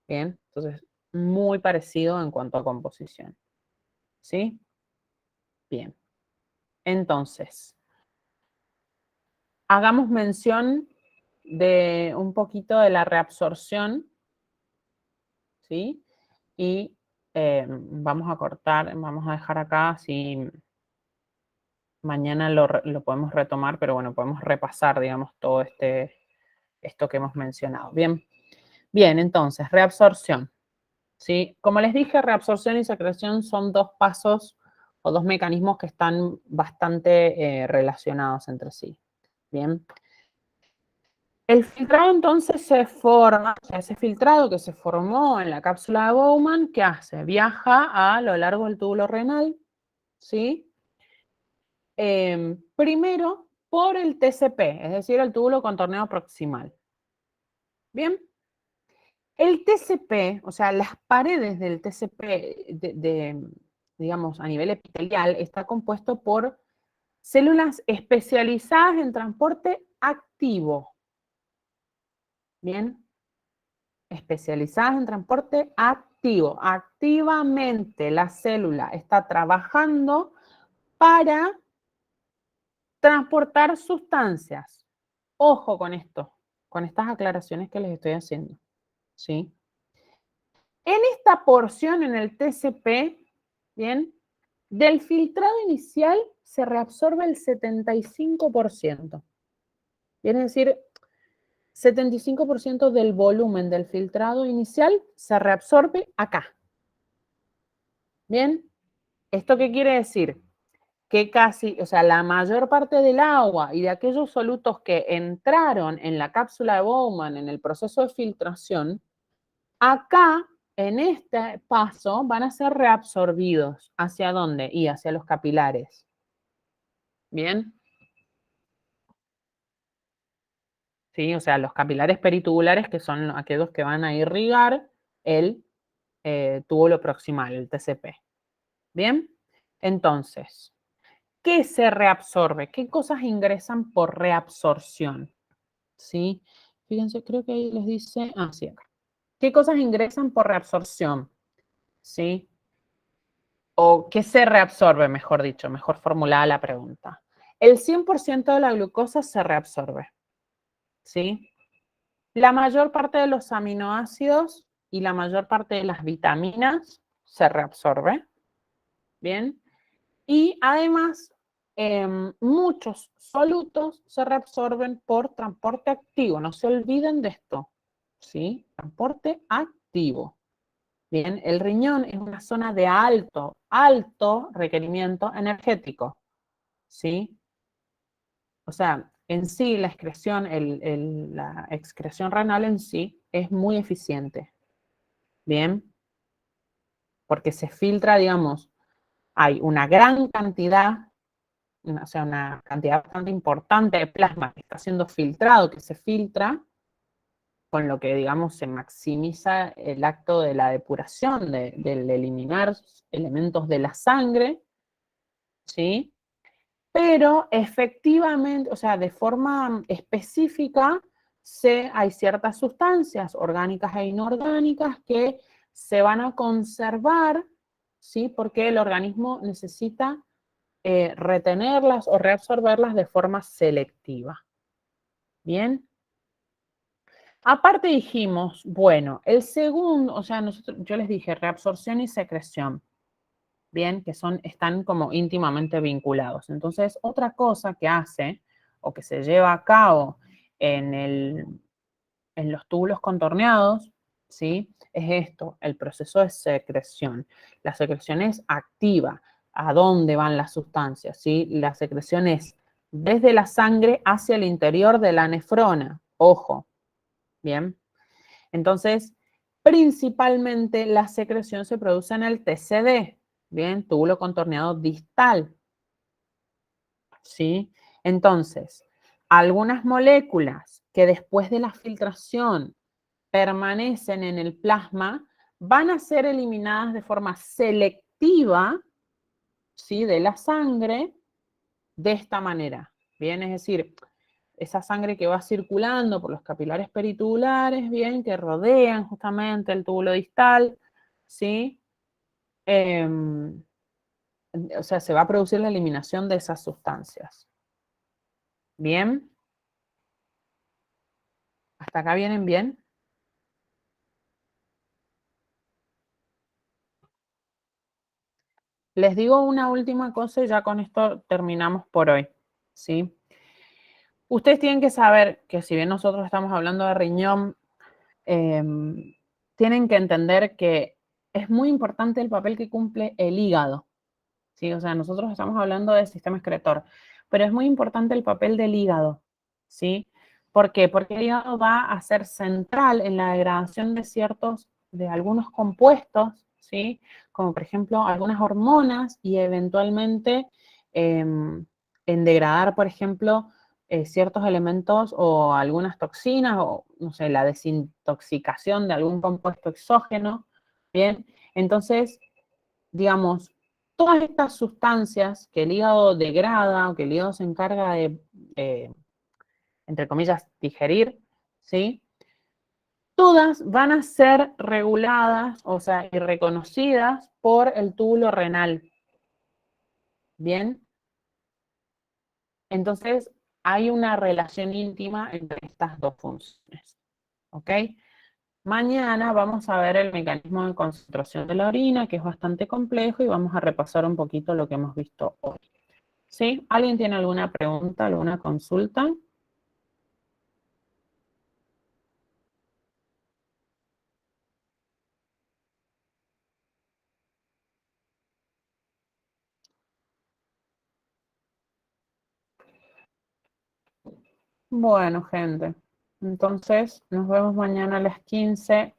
¿bien? Entonces, muy parecido en cuanto a composición, ¿sí? Bien. Entonces, hagamos mención de un poquito de la reabsorción, ¿sí? Y vamos a cortar, vamos a dejar acá, si mañana lo podemos retomar, pero bueno, podemos repasar, digamos, todo esto que hemos mencionado. Bien, bien, entonces, reabsorción, ¿sí? Como les dije, reabsorción y secreción son dos pasos o dos mecanismos que están bastante relacionados entre sí. Bien. El filtrado entonces se forma, o sea, ese filtrado que se formó en la cápsula de Bowman, ¿qué hace? Viaja a lo largo del túbulo renal, ¿sí? Primero por el TCP, es decir, el túbulo contorneo proximal. Bien. El TCP, o sea, las paredes del TCP, digamos, a nivel epitelial, está compuesto por células especializadas en transporte activo. Bien. Especializadas en transporte activo. Activamente la célula está trabajando para transportar sustancias. Ojo con esto, con estas aclaraciones que les estoy haciendo, ¿sí? En esta porción, en el TCP, ¿bien? Del filtrado inicial se reabsorbe el 75%. Quiere decir, 75% del volumen del filtrado inicial se reabsorbe acá. ¿Bien? ¿Esto qué quiere decir? Que casi, o sea, la mayor parte del agua y de aquellos solutos que entraron en la cápsula de Bowman en el proceso de filtración, acá, en este paso, van a ser reabsorbidos. ¿Hacia dónde? Y hacia los capilares. ¿Bien? ¿Sí? O sea, los capilares peritubulares, que son aquellos que van a irrigar el túbulo proximal, el TCP. ¿Bien? Entonces, ¿qué se reabsorbe? ¿Qué cosas ingresan por reabsorción? ¿Sí? Fíjense, creo que ahí les dice, sí, acá. ¿Qué cosas ingresan por reabsorción? ¿Sí? O ¿qué se reabsorbe, mejor dicho? Mejor formulada la pregunta. El 100% de la glucosa se reabsorbe. ¿Sí? La mayor parte de los aminoácidos y la mayor parte de las vitaminas se reabsorbe. Bien. Y además, muchos solutos se reabsorben por transporte activo. No se olviden de esto, ¿sí? Transporte activo. Bien, el riñón es una zona de alto requerimiento energético, ¿sí? O sea, en sí la excreción, la excreción renal en sí es muy eficiente. Bien. porque se filtra, digamos, hay una gran cantidad, o sea, una cantidad bastante importante de plasma que está siendo filtrado, que se filtra, con lo que, digamos, se maximiza el acto de la depuración, del eliminar elementos de la sangre, ¿sí? Pero efectivamente, o sea, de forma específica, hay ciertas sustancias orgánicas e inorgánicas que se van a conservar, ¿sí? Porque el organismo necesita retenerlas o reabsorberlas de forma selectiva. ¿Bien? Aparte dijimos, bueno, el segundo, o sea, yo les dije reabsorción y secreción, bien, que están como íntimamente vinculados. Entonces, otra cosa que hace o que se lleva a cabo en los túbulos contorneados, ¿sí? Es esto, el proceso de secreción. La secreción es activa. ¿A dónde van las sustancias? ¿Sí? La secreción es desde la sangre hacia el interior de la nefrona. Ojo, ¿bien? Entonces, principalmente la secreción se produce en el TCD, ¿bien? Túbulo contorneado distal, ¿sí? Entonces, algunas moléculas que después de la filtración permanecen en el plasma van a ser eliminadas de forma selectiva, ¿sí? De la sangre de esta manera, ¿bien? Es decir, esa sangre que va circulando por los capilares peritubulares, bien, que rodean justamente el túbulo distal, ¿sí? O sea, se va a producir la eliminación de esas sustancias. Bien. ¿Hasta acá vienen bien? Les digo una última cosa y ya con esto terminamos por hoy, ¿sí? Ustedes tienen que saber que si bien nosotros estamos hablando de riñón, tienen que entender que es muy importante el papel que cumple el hígado, ¿sí? O sea, nosotros estamos hablando del sistema excretor, pero es muy importante el papel del hígado, ¿sí? ¿Por qué? Porque el hígado va a ser central en la degradación de algunos compuestos, ¿sí? Como por ejemplo algunas hormonas y eventualmente en degradar, por ejemplo, ciertos elementos o algunas toxinas o, no sé, la desintoxicación de algún compuesto exógeno, ¿bien? Entonces, digamos, todas estas sustancias que el hígado degrada o que el hígado se encarga de, entre comillas, digerir, ¿sí? Todas van a ser reguladas, o sea, y reconocidas por el túbulo renal. ¿Bien? Entonces, hay una relación íntima entre estas dos funciones. ¿Ok? Mañana vamos a ver el mecanismo de concentración de la orina, que es bastante complejo, y vamos a repasar un poquito lo que hemos visto hoy. ¿Sí? ¿Alguien tiene alguna pregunta, alguna consulta? Bueno, gente. Entonces, nos vemos mañana a las 15.